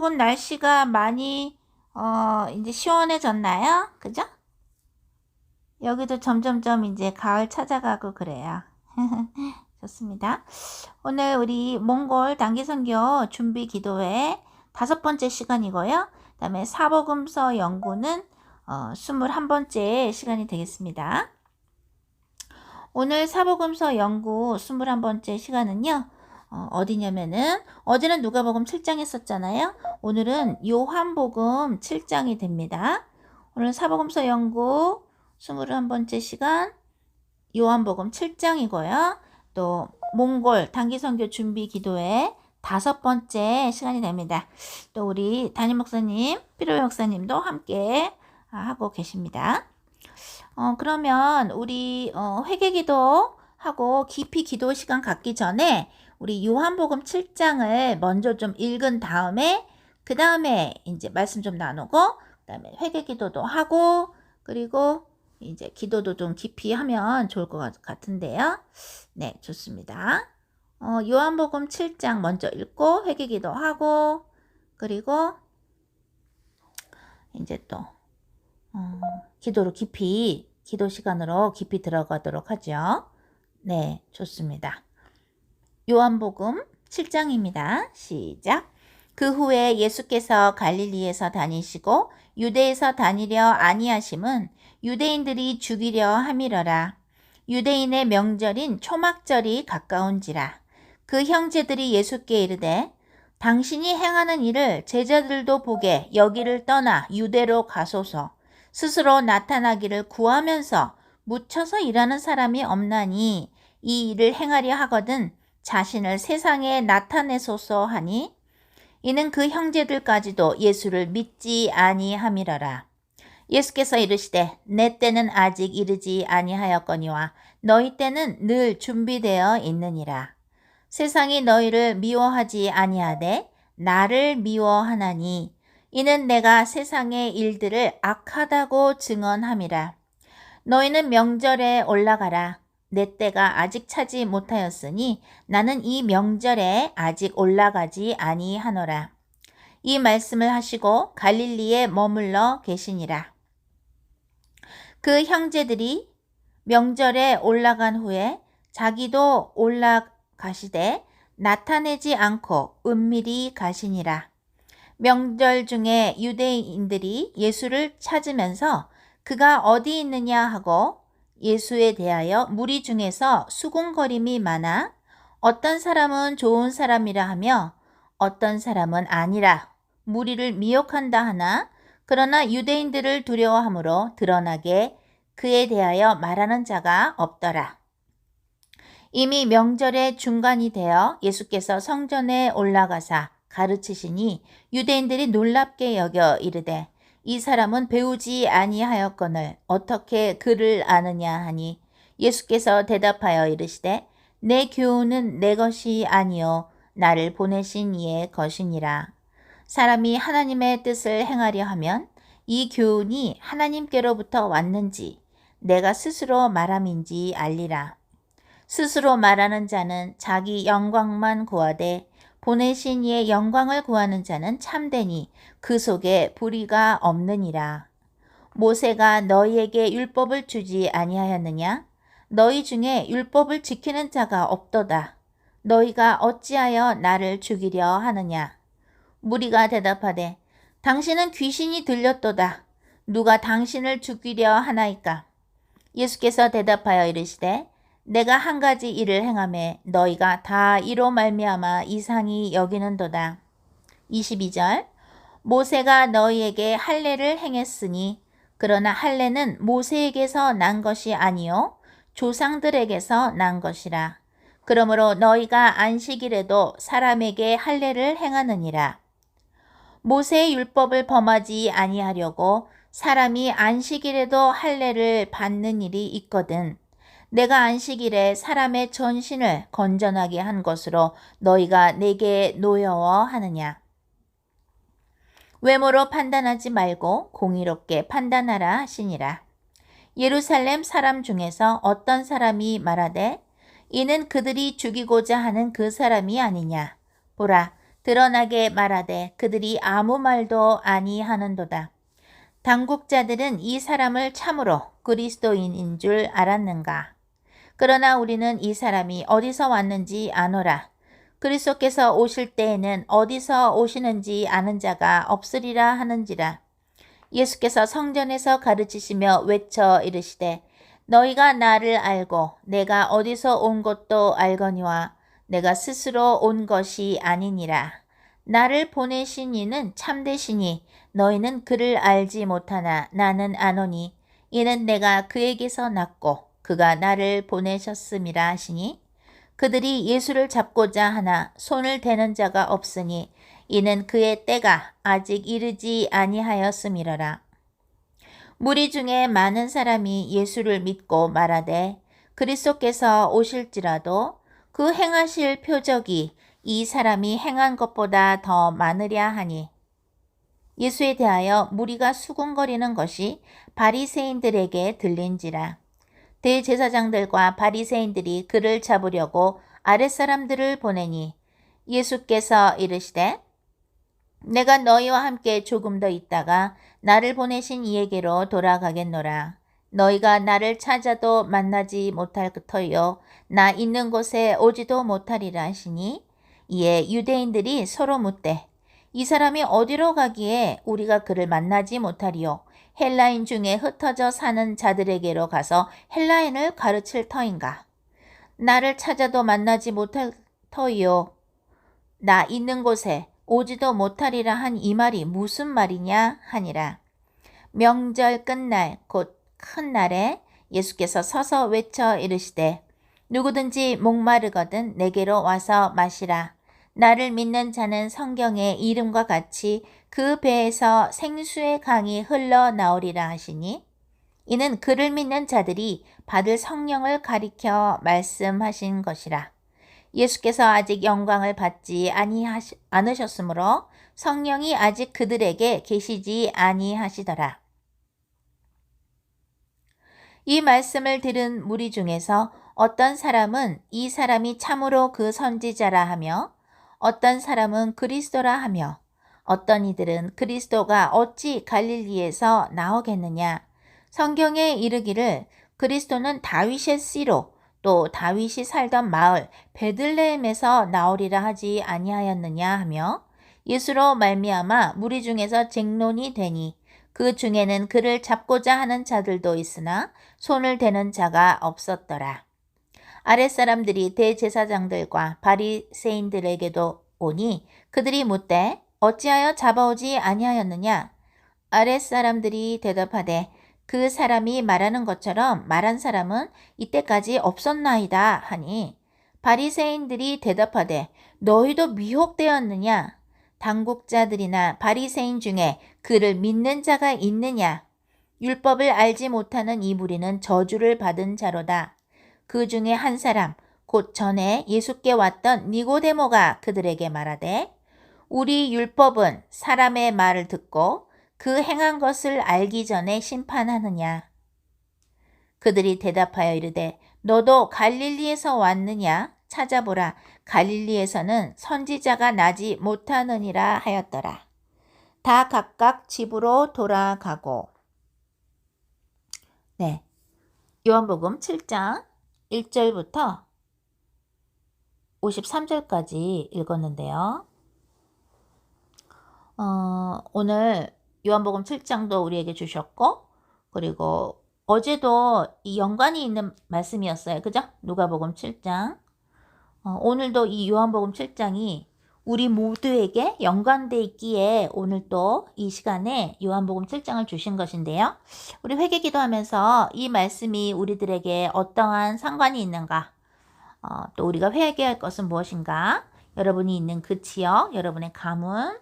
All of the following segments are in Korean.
한국은 날씨가 많이 이제 시원해졌나요? 그죠? 여기도 점점점 이제 가을 찾아가고 그래요. 좋습니다. 오늘 우리 몽골 단기선교 준비 기도회 5번째 시간이고요. 그 다음에 사복음서 연구는 21번째 시간이 되겠습니다. 오늘 사복음서 연구 21번째 시간은요. 어디냐면은 어제는 누가복음 7장 했었잖아요. 오늘은 요한복음 7장이 됩니다. 오늘 사복음서 연구 21번째 시간 요한복음 7장이고요. 또 몽골 단기선교 준비 기도회 5번째 시간이 됩니다. 또 우리 담임 목사님, 피로회 목사님도 함께 하고 계십니다. 그러면 우리 회개기도 하고 깊이 기도 시간 갖기 전에 우리 요한복음 7장을 먼저 좀 읽은 다음에 그 다음에 이제 말씀 좀 나누고 그 다음에 회개기도도 하고 그리고 이제 기도도 좀 깊이 하면 좋을 것 같은데요. 네, 좋습니다. 요한복음 7장 먼저 읽고 회개기도 하고 그리고 이제 또 기도로 깊이 기도 시간으로 깊이 들어가도록 하죠. 네, 좋습니다. 요한복음 7장입니다. 시작. 그 후에 예수께서 갈릴리에서 다니시고 유대에서 다니려 아니하심은 유대인들이 죽이려 함이러라. 유대인의 명절인 초막절이 가까운지라. 그 형제들이 예수께 이르되 당신이 행하는 일을 제자들도 보게 여기를 떠나 유대로 가소서. 스스로 나타나기를 구하면서 묻혀서 일하는 사람이 없나니 이 일을 행하려 하거든 자신을 세상에 나타내소서 하니 이는 그 형제들까지도 예수를 믿지 아니함이러라. 예수께서 이르시되 내 때는 아직 이르지 아니하였거니와 너희 때는 늘 준비되어 있느니라. 세상이 너희를 미워하지 아니하되 나를 미워하나니 이는 내가 세상의 일들을 악하다고 증언함이라. 너희는 명절에 올라가라. 내 때가 아직 차지 못하였으니 나는 이 명절에 아직 올라가지 아니하노라. 이 말씀을 하시고 갈릴리에 머물러 계시니라. 그 형제들이 명절에 올라간 후에 자기도 올라가시되 나타내지 않고 은밀히 가시니라. 명절 중에 유대인들이 예수를 찾으면서 그가 어디 있느냐 하고 예수에 대하여 무리 중에서 수군거림이 많아 어떤 사람은 좋은 사람이라 하며 어떤 사람은 아니라 무리를 미혹한다 하나 그러나 유대인들을 두려워함으로 드러나게 그에 대하여 말하는 자가 없더라. 이미 명절의 중간이 되어 예수께서 성전에 올라가사 가르치시니 유대인들이 놀랍게 여겨 이르되 이 사람은 배우지 아니하였거늘 어떻게 그를 아느냐 하니 예수께서 대답하여 이르시되 내 교훈은 내 것이 아니요 나를 보내신 이의 것이니라. 사람이 하나님의 뜻을 행하려 하면 이 교훈이 하나님께로부터 왔는지 내가 스스로 말함인지 알리라. 스스로 말하는 자는 자기 영광만 구하되 보내신 이의 영광을 구하는 자는 참되니 그 속에 불의가 없느니라. 모세가 너희에게 율법을 주지 아니하였느냐? 너희 중에 율법을 지키는 자가 없도다. 너희가 어찌하여 나를 죽이려 하느냐? 무리가 대답하되 당신은 귀신이 들렸도다. 누가 당신을 죽이려 하나이까? 예수께서 대답하여 이르시되 내가 한 가지 일을 행하매 너희가 다 이로 말미암아 이상히 여기는도다. 22절 모세가 너희에게 할례를 행했으니 그러나 할례는 모세에게서 난 것이 아니요 조상들에게서 난 것이라. 그러므로 너희가 안식일에도 사람에게 할례를 행하느니라. 모세의 율법을 범하지 아니하려고 사람이 안식일에도 할례를 받는 일이 있거든. 내가 안식일에 사람의 전신을 건전하게 한 것으로 너희가 내게 노여워하느냐. 외모로 판단하지 말고 공의롭게 판단하라 하시니라. 예루살렘 사람 중에서 어떤 사람이 말하되 이는 그들이 죽이고자 하는 그 사람이 아니냐. 보라 드러나게 말하되 그들이 아무 말도 아니하는도다. 당국자들은 이 사람을 참으로 그리스도인인 줄 알았는가? 그러나 우리는 이 사람이 어디서 왔는지 아노라. 그리스도께서 오실 때에는 어디서 오시는지 아는 자가 없으리라 하는지라. 예수께서 성전에서 가르치시며 외쳐 이르시되 너희가 나를 알고 내가 어디서 온 것도 알거니와 내가 스스로 온 것이 아니니라. 나를 보내신 이는 참되시니 너희는 그를 알지 못하나 나는 아노니 이는 내가 그에게서 났고 그가 나를 보내셨음이라 하시니 그들이 예수를 잡고자 하나 손을 대는 자가 없으니 이는 그의 때가 아직 이르지 아니하였음이러라. 무리 중에 많은 사람이 예수를 믿고 말하되 그리스도께서 오실지라도 그 행하실 표적이 이 사람이 행한 것보다 더 많으랴 하니 예수에 대하여 무리가 수군거리는 것이 바리새인들에게 들린지라. 대제사장들과 바리새인들이 그를 잡으려고 아랫사람들을 보내니 예수께서 이르시되 내가 너희와 함께 조금 더 있다가 나를 보내신 이에게로 돌아가겠노라. 너희가 나를 찾아도 만나지 못할 터이요 나 있는 곳에 오지도 못하리라 하시니 이에 유대인들이 서로 묻되 이 사람이 어디로 가기에 우리가 그를 만나지 못하리요 헬라인 중에 흩어져 사는 자들에게로 가서 헬라인을 가르칠 터인가? 나를 찾아도 만나지 못할 터이요 나 있는 곳에 오지도 못하리라 한 이 말이 무슨 말이냐 하니라. 명절 끝날 곧 큰 날에 예수께서 서서 외쳐 이르시되 누구든지 목마르거든 내게로 와서 마시라. 나를 믿는 자는 성경의 이름과 같이 그 배에서 생수의 강이 흘러나오리라 하시니 이는 그를 믿는 자들이 받을 성령을 가리켜 말씀하신 것이라. 예수께서 아직 영광을 받지 않으셨으므로 성령이 아직 그들에게 계시지 아니하시더라. 이 말씀을 들은 무리 중에서 어떤 사람은 이 사람이 참으로 그 선지자라 하며 어떤 사람은 그리스도라 하며 어떤 이들은 그리스도가 어찌 갈릴리에서 나오겠느냐. 성경에 이르기를 그리스도는 다윗의 씨로 또 다윗이 살던 마을 베들레헴에서 나오리라 하지 아니하였느냐 하며 예수로 말미암아 무리 중에서 쟁론이 되니 그 중에는 그를 잡고자 하는 자들도 있으나 손을 대는 자가 없었더라. 아랫사람들이 대제사장들과 바리새인들에게도 오니 그들이 묻되 어찌하여 잡아오지 아니하였느냐? 아랫사람들이 대답하되 그 사람이 말하는 것처럼 말한 사람은 이때까지 없었나이다 하니 바리새인들이 대답하되 너희도 미혹되었느냐? 당국자들이나 바리새인 중에 그를 믿는 자가 있느냐? 율법을 알지 못하는 이 무리는 저주를 받은 자로다. 그 중에 한 사람 곧 전에 예수께 왔던 니고데모가 그들에게 말하되 우리 율법은 사람의 말을 듣고 그 행한 것을 알기 전에 심판하느냐. 그들이 대답하여 이르되 너도 갈릴리에서 왔느냐? 찾아보라. 갈릴리에서는 선지자가 나지 못하느니라 하였더라. 다 각각 집으로 돌아가고. 네, 요한복음 7장 1절부터 53절까지 읽었는데요. 오늘 요한복음 7장도 우리에게 주셨고 그리고 어제도 이 연관이 있는 말씀이었어요. 그죠? 누가복음 7장. 오늘도 이 요한복음 7장이 우리 모두에게 연관돼 있기에 오늘 또 이 시간에 요한복음 7장을 주신 것인데요. 우리 회개 기도하면서 이 말씀이 우리들에게 어떠한 상관이 있는가? 또 우리가 회개할 것은 무엇인가? 여러분이 있는 그 지역, 여러분의 가문,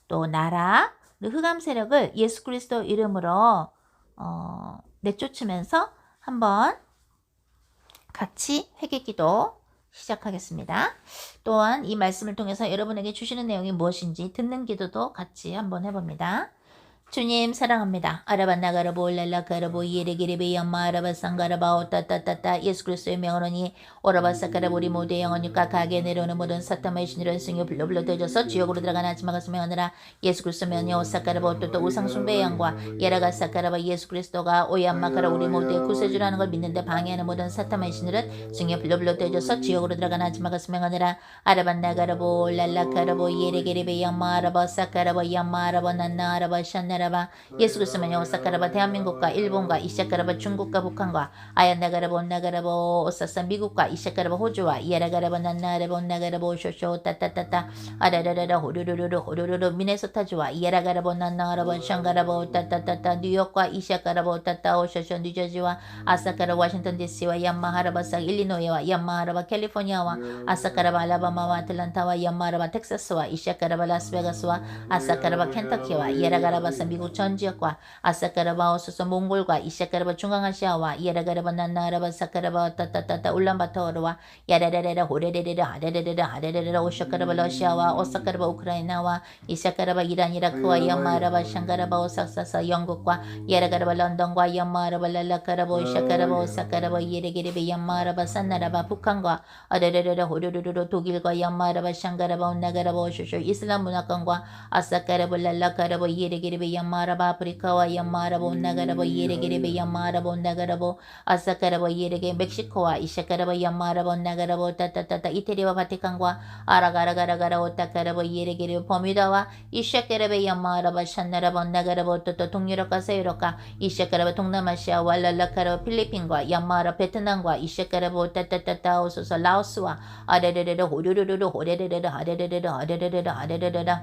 또 나라, 흑암 세력을 예수 그리스도 이름으로 내쫓으면서 한번 같이 회개기도 시작하겠습니다. 또한 이 말씀을 통해서 여러분에게 주시는 내용이 무엇인지 듣는 기도도 같이 한번 해봅니다. 주님 사랑합니다. 아라반나가라보 랄라카라보 예레게레베 양마 아라바상가라바 오따따따따 예수 그리스도의 명으로니 오라바사카라보 우리 모두의 영혼과 가게 내려오는 모든 사탄의 신이런 승유 불러불러 되져서 지옥으로 들어가는 아침마가스 명하느라 예수 그리스도 명이 오사카라바 오또또 우상숭배의 양과 예라가사카라바 예수 그리스도가 오야마카라 우리 모두의 구세주라는 걸 믿는데 방해하는 모든 사탄의 신들은 승유 불러불러 되져서 지옥으로 들어가는 아침마가스 명하느라 아라반나가라보 랄라카라보 예레게레베 양마 아라바사카라바 양마 아라바 난나 아라바 샨나라 예수 그리스도만 오사카라바 대한민국과 일본과 이샤카라바 중국과 북한과 아얀나가라바 온나가라바 오사사 미국과 이샤카라바 호주와 이야라가라바 난나라바 온나가라바 오쇼쇼 따따따따 아라라라라 호루루루루 호루루루 미네소타주와 이야라가라바 온나나가라바 샹가라바 따따따따 뉴욕과 이샤카라바 따따 오쇼쇼 뉴저지와 아사카라 워싱턴 DC와 야마하라바사 일리노이와 야마하라바 캘리포니아와 아사카라바 알라바마와 아틀란타와 야마하라바 텍사스와 이샤카라바 라스베가스와 아사카라바 켄터키와 이야라가라바사 미국 전 지역과 아사카라바 오소소 몽골과 이샤카라바 중앙아시아와 이야라가라바 난나라바 사카라바 따따따따 울란바토르와 야라라라라 호레레레라 하레레레라 하레레레라 오샤카라바 러시아와 오사카라바 우크라이나와 이샤카라바 이란 이라크와 야마라바 샹가라바 오삭사사 영국과 야라가라바 런던과 야마라바 랄라카라바 오샤카라바 오사카라바 예레게레베 야마라바 산나라바 북한과 아레레레라 호르르르 독일과 야마라바 샹가라바 온나가라바 오쇼쇼 이슬람 문화권과 아사카라바 랄라카라바 예레게레베 야마라바 아프리카와 야마라바 온나가라바 예레게레베 야마라바 온나가라바 아사카라바 예레게 멕시코와 이샤카라바 야마라바 온나가라바 따따따따 이태리와 바티칸과 아라가라가라가라 오타카라바 예레게레 버뮤다와 이샤카라바 야마라바 샨나라바 온나가라바 또또 동유럽과 서유럽과 이샤카라바 동남아시아와 랄라카라바 필리핀과 야마라 베트남과 이샤카라바 따따따따 오소서 라오스와 아레레레레 호르르르 호레레레레 하레레레레 하레레레레 하레레레레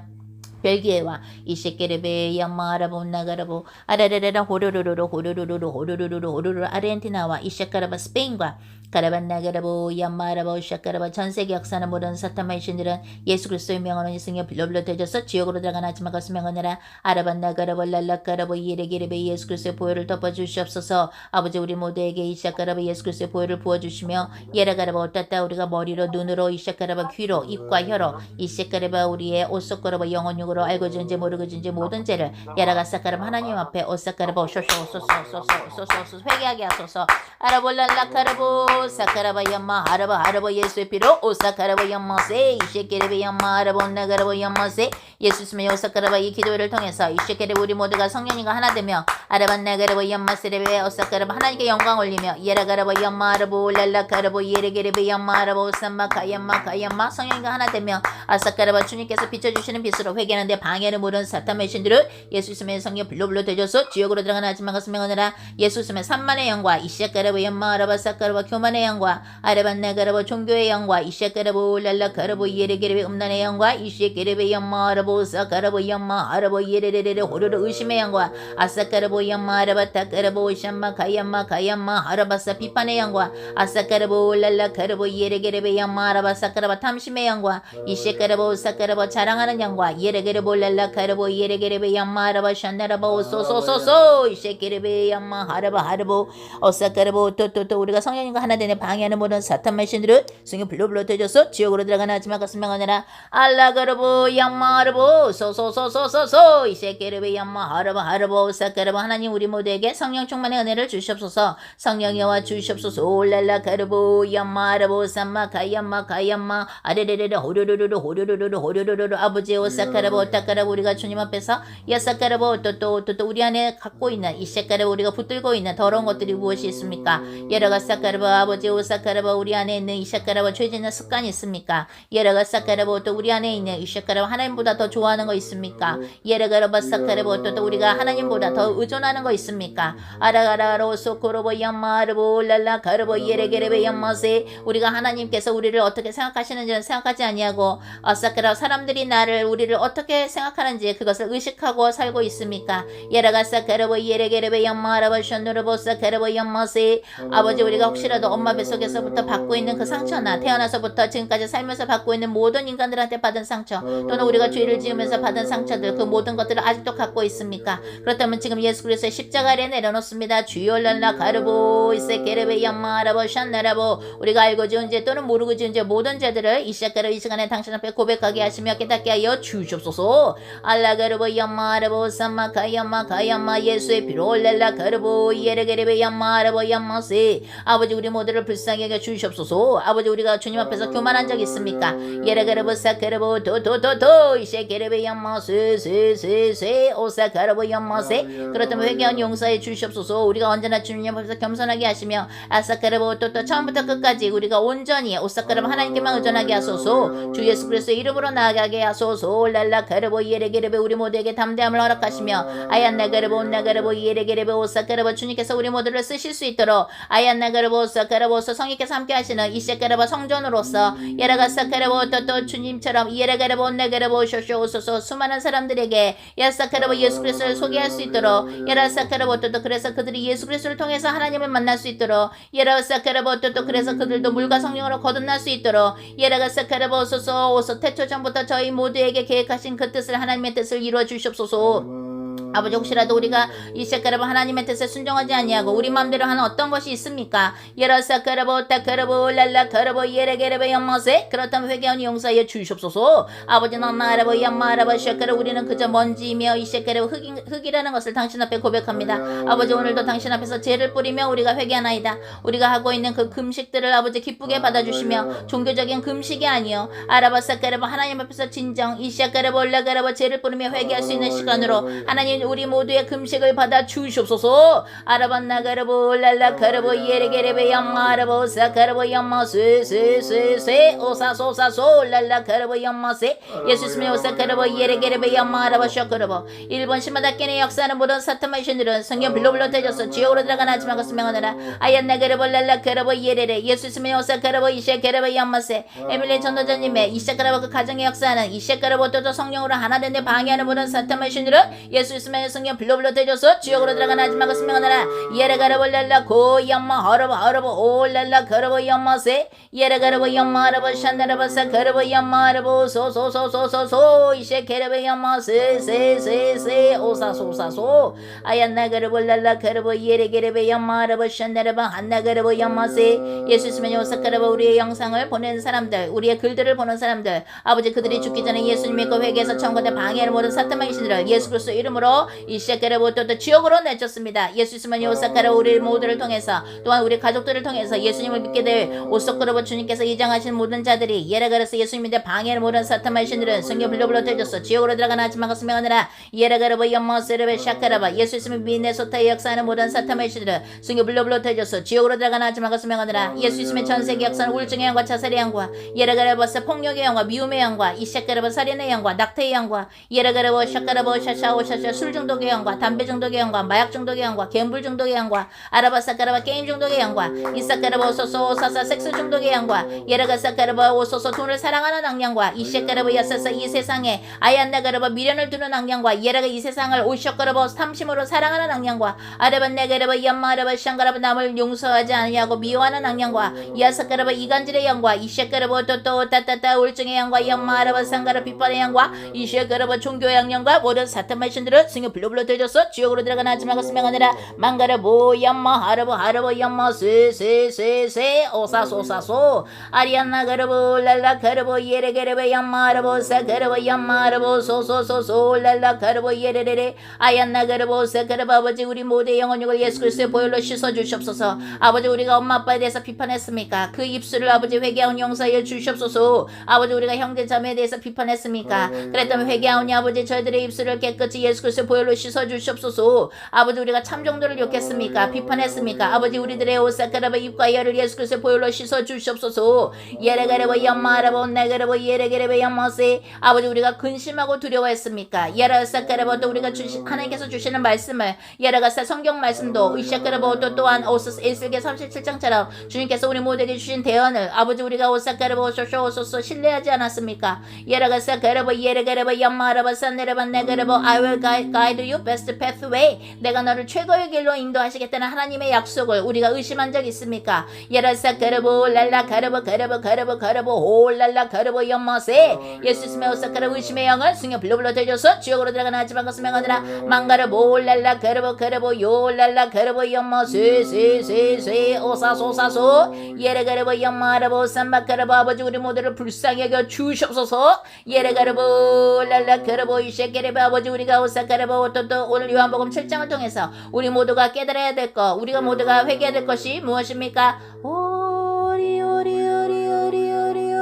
벨기에와 이시케레베 야마라보 나가라보 아라레레라 호르르르 호르르르 호르르르 호르르 아르헨티나와 이샤카라바 스페인과 가라반 나가라보 야마라보 샤카라바 전세계 역사는 모든 사탄마의 신들은 예수 그리스도의 명으로 이승에 빌로빌로 되져서 지옥으로 들어간 아침마 가수 명하느라 아라반 나가라보 랄라카라보 예레게레베 예수 그리스도의 보혈을 덮어주시옵소서. 아버지 우리 모두에게 이샤카라바 예수 그리스도의 보혈을 부어주시며 예라가라바 어따따 우리가 머리로 눈으로 이샤카라바 귀로 입과 혀로 이샤카라바 우리의 오소코라바 영혼육으로 알고 지은지 모르고 지은지 모든 죄를 야라가사카라바 하나님 앞에 오사카라바 오소소소소소소소소소 회개하게 하소서. 아라볼랄라카라보 사카라바 얌마 하라바 하라바 예수의 피로 오사카라바 얌마세 이셰케레베 얌마 하라바 온나가라바 얌마세 예수 스메 오사카라바 이 기도를 통해서 이셰케레 우리 모두가 성령님과 하나 되며 아라반나가라바 얌마세레베 오사카라바 하나님께 영광 올리며 예라가라바 얌마 하라보 랄라카라보 예레게레베 얌마 하라보 오삼마 가얌마 가얌마 성령님과 하나 되며 아사카라바 주님께서 비춰주시는 빛으로 회개하는데 방해하는 모든 사탄의 신들을 예수 스메 성령 불로불로 되져서 지옥으로 들어가는 아침만 가슴에 오느라 예수 스메 산만의 영과 이시아카라바 얌마 하라바 사카라바 교만의 영과 아라반나가라바 종교의 영과 이시아카라보 랄라카라보 예레게레베 음란의 영과 이시아케레베 얌마 하라보 사카라보 얌마 하라보 예레레레레 호르르 의심의 영과 아사카라보 얌마 하라바 타카라보 샴마 가얌마 가얌마 하라바사 비판의 영과 아사카라보 랄라카라보 예레게레베 얌마 하라바 사카라바 탐심의 영과 이시아카라보 사카라보 자랑하는 영과 예레게레보 랄라카라보 예레게레베 얌마 하라바 샨나라바 오소소소소 이시아케레베 얌마 하라바 하라보 오사카라보 또또또 우리가 성령님과 하나 되는 방해하는 모든 사탄의 신들은 성령 불로불로 되져서 지옥으로 들어가는 아침마 가슴 명하느라 알라가르보 양마르보 소소소소소소 이세케르베 양마 하르바 하르보 사카르보 하나님 우리 모두에게 성령 충만의 은혜를 주시옵소서. 성령여와 주시옵소서. 올랄라가르보 양마르보 삼마 가얌마 가얌마 아레레레레 호르르르르 호르르르르 호르르르르 아버지 오사카르보 오타카르보 우리가 주님 앞에서 야사카르보 또또 우리 안에 갖고 있는 이세카르보 우리가 붙들고 있는 더러운 것들이 무엇이 있습니까? 여러가 사카르바 아버지 오사카라바 우리 안에 있는 이샤카라바 죄짓는 습관이 있습니까? 예라가 사카라바 또 우리 안에 있는 이샤카라바 하나님보다 더 좋아하는 거 있습니까? 예라가라바 사카라바 또 우리가 하나님보다 더 의존하는 거 있습니까? 아라가라로 소코로보 양마르보 랄라카르보 예레게레베 양마세 우리가 하나님께서 우리를 어떻게 생각하시는지는 생각하지 아니하고 아사카라 사람들이 나를 우리를 어떻게 생각하는지 그것을 의식하고 살고 있습니까? 예라가 사카라보 예레게레베 양마라바 션누르보 사카라보 양마세 아버지 우리가 혹시라도 엄마 뱃속에서부터 받고 있는 그 상처나 태어나서부터 지금까지 살면서 받고 있는 모든 인간들한테 받은 상처 또는 우리가 죄를 지으면서 받은 상처들 그 모든 것들을 아직도 갖고 있습니까? 그렇다면 지금 예수 그리스도의 십자가 아래 내려놓습니다. 주여 랄라 가르보 이세케레베 야마라보 샨나라보 우리가 알고 지은 죄 또는 모르고 지은 죄 모든 죄들을 이 시간에 당신 앞에 고백하게 하시며 깨닫게 하여 주시옵소서. 알라가르보 야마라보 삼마카야마 예수의 피로 랄라 가르보 예레게레베 야마라보 야마세 아버지 우리 모두를 불쌍히 여겨 주시옵소서. 아버지 우리가 주님 앞에서 교만한 적 있습니까? 예레게레보 사케레보 도도도도 이세케레베 야마세 세세세 오사카르보 야마세 그렇다면 회개한 용서해 주시옵소서. 우리가 언제나 주님 앞에서 겸손하게 하시며 아사카르보 또또 처음부터 끝까지 우리가 온전히 오사카르보 하나님께만 의존하게 하소서. 주 예수 그리스도의 이름으로 나아가게 하소서. 랄라카르보 예레게레베 우리 모두에게 담대함을 허락하시며 아얀나가르보 온나가르보 예레게레베 오사카르보 주님께서 우리 모두를 쓰실 수 있도록 아얀나가르보 오사카르보 성령께서 함께 하시는 이세카르보 성전으로서 예라가사카르보 또또 주님처럼 예레가르보 온나가르보 쇼쇼오소서 수많은 사람들에게 야사카르보 예수 그리스도를 소개할 수 있도록 예라사카르보 또또 그래서 그들이 예수 그리스도를 통해서 하나님을 만날 수 있도록 예라사카르보 또또 그래서 그들도 물과 성령으로 거듭날 수 있도록 예라가사카르보 소서 오소 태초 전부터 저희 모두에게 계획하신 그 뜻을 하나님의 뜻을 이루어 주시옵소서. 아버지 혹시라도 우리가 이 세카르보 하나님의 뜻에 순종하지 아니하고 우리 마음대로 하는 어떤 것이 있습니까? 예라사카르보 타카르보 랄라카르보 예레게레베 연마세 그렇다면 회개하니 용서하여 주시옵소서. 아버지 나마라보 얀마라보 샤카르 우리는 그저 먼지이며 이 세카르보 흙이라는 것을 당신 앞에 고백합니다. 아버지 오늘도 당신 앞에서 죄를 뿌리며 우리가 회개하나이다. 우리가 하고 있는 그 금식들을 아버지 기쁘게 받아주시며 종교적인 금식이 아니요 아라바사카르보 하나님 앞에서 진정 이 샤카르보 올라가라보 죄를 뿌리며 회개할 수 있는 시간으로 하나님 우리 모두의 금식을 받아 주시옵소서. 아라반나가르보 랄라카르보 예레게레베 얌마르보 사카르보 얌마세세세세 오사소사소 랄라카르보 얌마세 예수스미 오사카르보 예레게레베 얌마르보 셔카르보 일본 시마다케네 역사하는 모든 사탄마의 신들은 성경 블로블로 되져서 지옥으로 들어가나 하지만 것을 명하노라. 아얀나가르보 랄라카르보 예레레 예수스미 오사카르보 이셰카르보 얌마세 에밀리 전도자님의 이셰카르보 그 가정의 역사하는 이셰카르보 또도 성령으로 하나 된 데 방해하는 모든 사탄마의 신들은 예수 있으면 성령 블로블로 되줘서 지옥으로 들어가나 하지만 것을 명하노라. 예레가르보 랄라 고 얌마 하르보 오 랄라 가르보 얌마세 예레가르보 얌마 하르보 샨나르바사 가르보 얌마 하르보 소소소소소소 이셰케르베 얌마세 세세세 오사소사소 아얀나가르보 랄라 가르보 예레게르베 얌마 하르보 샨나르바 한나가르보 얌마세 예수 있으면 오사카르보 우리의 영상을 보낸 사람들 우리의 글들을 보는 사람들 아버지 그들이 죽기 전에 예수님 믿고 회개해서 천국에 방해하는 모든 사탄마의 신들을 예수 그리스도 이름으로 이 시작하려부터 지옥으로 내쫓습니다. 예수 있으면 오사카르 우리 모두를 통해서 또한 우리 가족들을 통해서 예수님을 믿게 될 오사카르 주님께서 이장하신 모든 자들이 예라가르스 예수님인데 방해하는 모든 사탄마의 신들은 성경 블로블로 되졌어 지옥으로 들어가나 하지만 것을 명하느라 예라가르바 연마세르베 샤카라바 예수 있으면 미네소타에 역사하는 모든 사탄마의 신들은 성경 블로블로 되졌어 지옥으로 들어가나 하지만 것을 명하느라 예수 있으면 전세계 역사는 우울증의 영과 자살의 영과 예라가르바스 폭력의 영과 미움의 영과 이샤카르바 살인의 영과 낙태의 영과 예라가르바 샤카라바 샤샤오샤샤 술 중독의 영과 담배 중독의 영과 마약 중독의 영과 갬블 중독의 영과 아라바사카라바 게임 중독의 영과 이사카라바 오소소 오사사 섹스 중독의 영과 예라가사카라바 오소소 돈을 사랑하는 악령과 이셰카라바 야사사 이 세상에 아얀나가라바 미련을 두는 악령과 예라가 이 세상을 오셔카라바 탐심으로 사랑하는 악령과 아라반네가라바 얀마라바 샹가라바 남을 용서하지 아니하고 미워하는 악령과 야사카라바 이간질의 영과 이셰카라바 또또 따따따 울증의 영과 얀마라바 상가라 비판의 영과 이셰카라바 종교의 악령과 모든 사탄마의 신들은 승유 블루블루 되졌어 지옥으로 들어가나 하지만 것을 명하느라 망가라보 얌마 하르보 얌마 세세세세 오사소사소 아리안나가르보 랄라가르보 예레게레베 얌마 하르보 사가르보 얌마 하르보 소소소소 랄라가르보 예레레레 아얀나가르보 사가르보 아버지 우리 모두의 영혼육을 예수 그리스도의 보혈로 씻어주시옵소서. 아버지 우리가 엄마 아빠에 대해서 비판했습니까? 그 입술을 아버지 회개하온 용서하여 주시옵소서. 아버지 우리가 형제 자매에 대해서 비판했습니까? 그랬다면 회개하오니 아버지 저희들의 입술을 깨끗이 예수 그리스도의 보혈로 씻어주시옵소서. 아버지 우리가 참정도를 욕했습니까? 비판했습니까? 아버지 우리들의 오사카라바 입과 혀를 예수 그리스도의 보혈로 씻어주시옵소서. 예레가레바 얌마라바 온나가레바 예레게레바 얌마세 아버지 우리가 근심하고 두려워했습니까? 예라사카라바 또 우리가 하나님께서 주시는 말씀을 예라가사 성경 말씀도 이샤카라바 또 또한 오소스 에스겔 37장처럼 주님께서 우리 모두에게 주신 대언을 아버지 우리가 오사카라바 오소소 신뢰하지 않았습니까? 예라가사카라바 예레게레바 얌마라바 산네라바 네가레바 I will guide you best pathway. 내가 너를 최고의 길로 인도하시겠다는 하나님의 약속을 우리가 의심한 적 있습니까? 예라사 가르보 랄라 가르보 가르보 가르보 가르보 홀랄라 가르보 연마세. 예수 스메 오사카라 의심의 영을 승여 불러불러 대줘서 지옥으로 들어가는 하지만 것을 명하느라 망가르보 랄라 가르보 가르보 요랄라 가르보 연마세 세세세 오사소사소 예레가르보 연마라보 삼바카라보 아버지 우리 모두를 불쌍히 여겨 주시옵소서. 예레가르보 랄라 가르보 이셰게레보 아버지 우리가 오사카라보 또 오늘 요한복음 7장을 통해서 우리 모두가 깨달아야 될 것, 우리가 모두가 회개해야 될 것이 무엇입니까? 오리오리오리오리오리오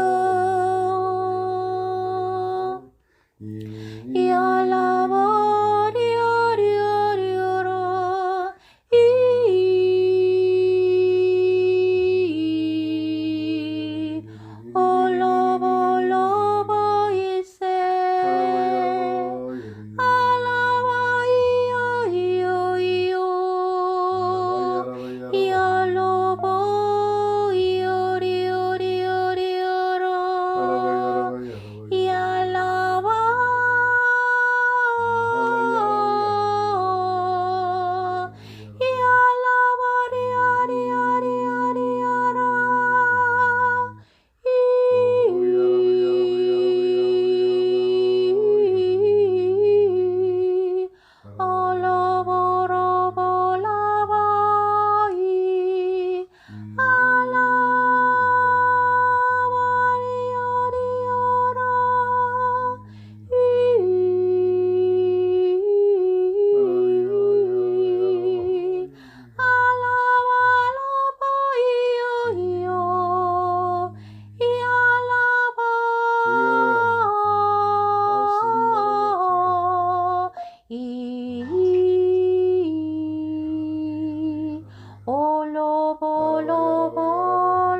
야라버리오리오리오로 올로볼로보이세 알라바이오이오이오 야로보이오리오리오리오로 야라바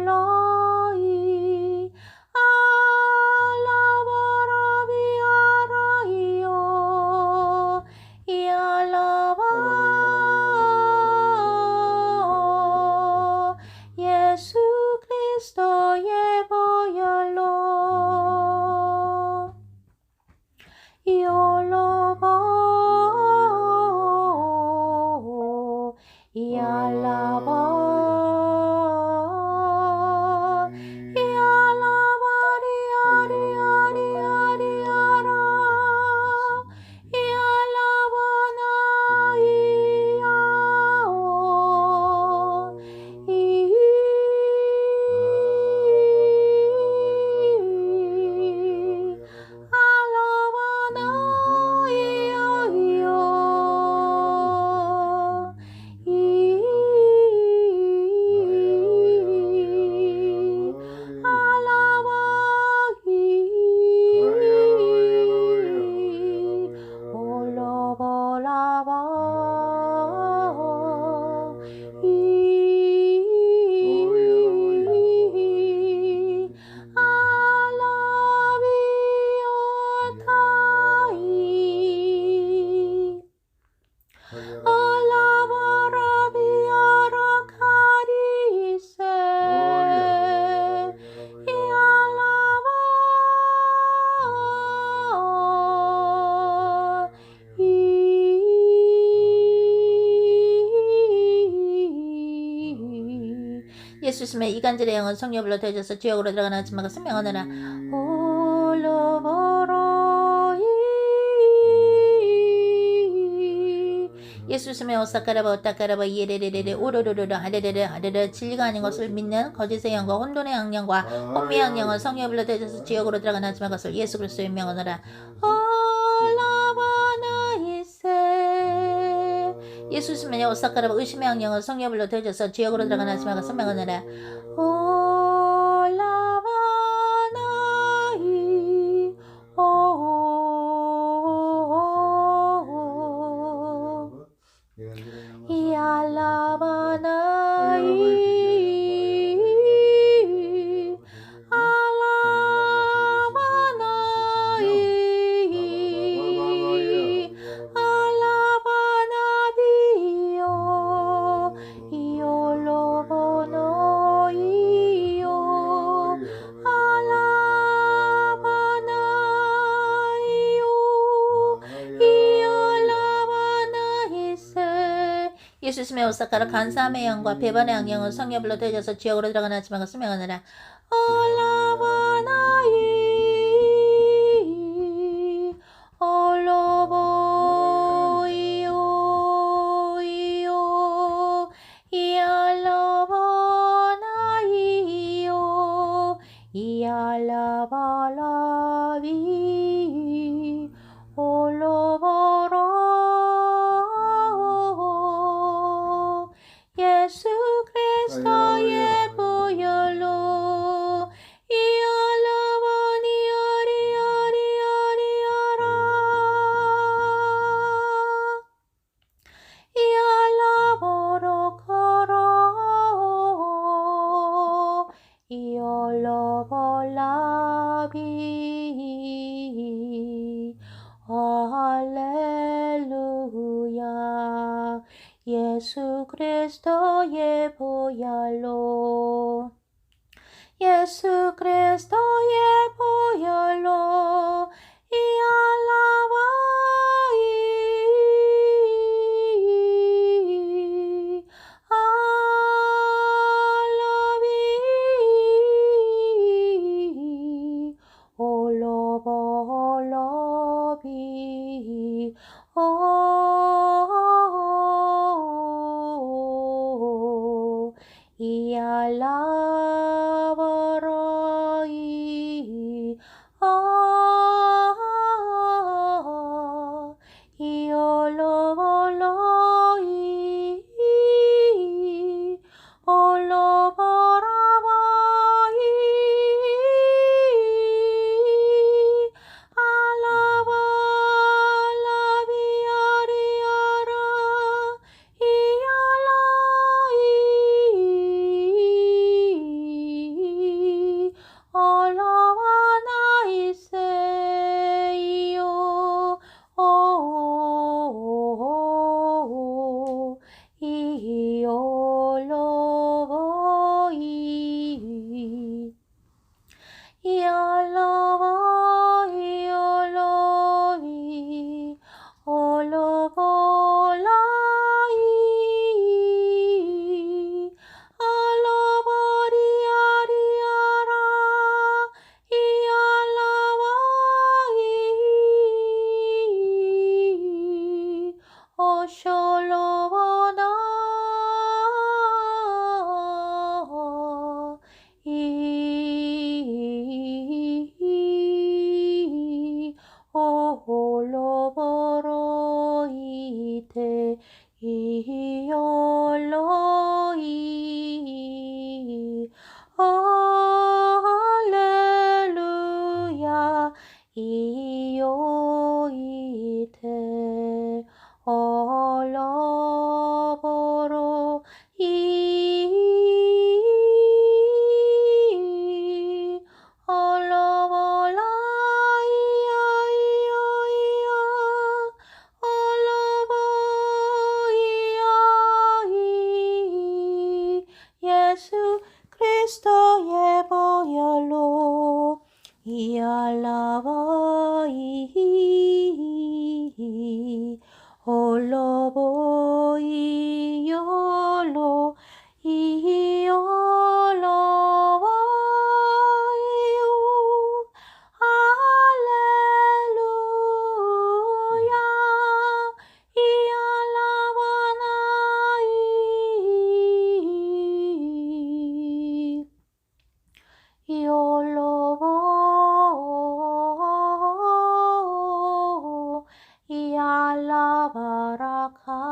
올로볼로볼로이 알라바라비아라이오 야라바 예수 그리스도의 보혈로 이올로보 이알라바 이알라바리아리아리아리아라 이알라바나이야오 예수님의 이간질의 영은 성령불로 되어져서 지옥으로 들어가는 아침마가 선명하느라 올로보로이 예수님의 오사카라바 오타카라바 이에레레레레 오로로로로 하레레레 하레레 진리가 아닌 것을 믿는 거짓의 영과 혼돈의 악령과 혼미의 악령은 성령불로 되어져서 지옥으로 들어가는 아침마 것을 예수 그리스도의 명하느라 올라바나이세 예수님의 오사카라바 의심의 악령은 성령불로 되어져서 지옥으로 들어가는 아침마가 선명하느라 올라바나이 이알라바나이 알라바나이 알라바나비오 이올로보노이 예수스의 오사카라 간사함의 영과 배반의 악령은 성녀불로 되어져서 지옥으로 들어가는 아침하고 수명하느라 올라와나이 올로보이오 이알라바나이오 이알라발라비 올로보로 예수 그리스도의 보혈로 이알라보로 걸어 이알라볼라비 할렐루야 예수 그리스도의 보혈로 예수 그리스도의 보혈로 이알라와이 알라비 올로볼로비 오 이알라버로이 이올로볼로이 올로보라바이 알라발라비아리아라 이알라이 올라와나이세요 오 이올로보이 이알라바이 올로비 올로볼라이 알라바리아리아라 이알라바이 오쇼로바나 이 오홀로보로이테 이올로이 할렐루야 이오이테 올로보로 이 올로볼라이야이야이야 올로보이야이 예수 그리스도의 보혈로 이알라바이 올로보이올로 이올로와이오 할렐루야 이알라바나이 이올로보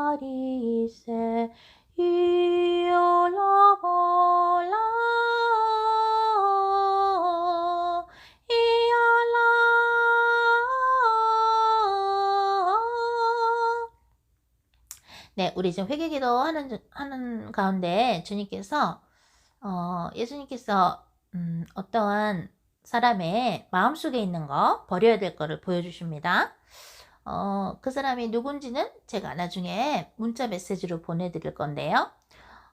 이알라바라카리세 이올로볼라 이알라 네, 우리 지금 회개기도 하는 가운데 주님께서 예수님께서 어떠한 사람의 마음속에 있는 거 버려야 될 거를 보여주십니다. 그 사람이 누군지는 제가 나중에 문자 메시지로 보내드릴 건데요.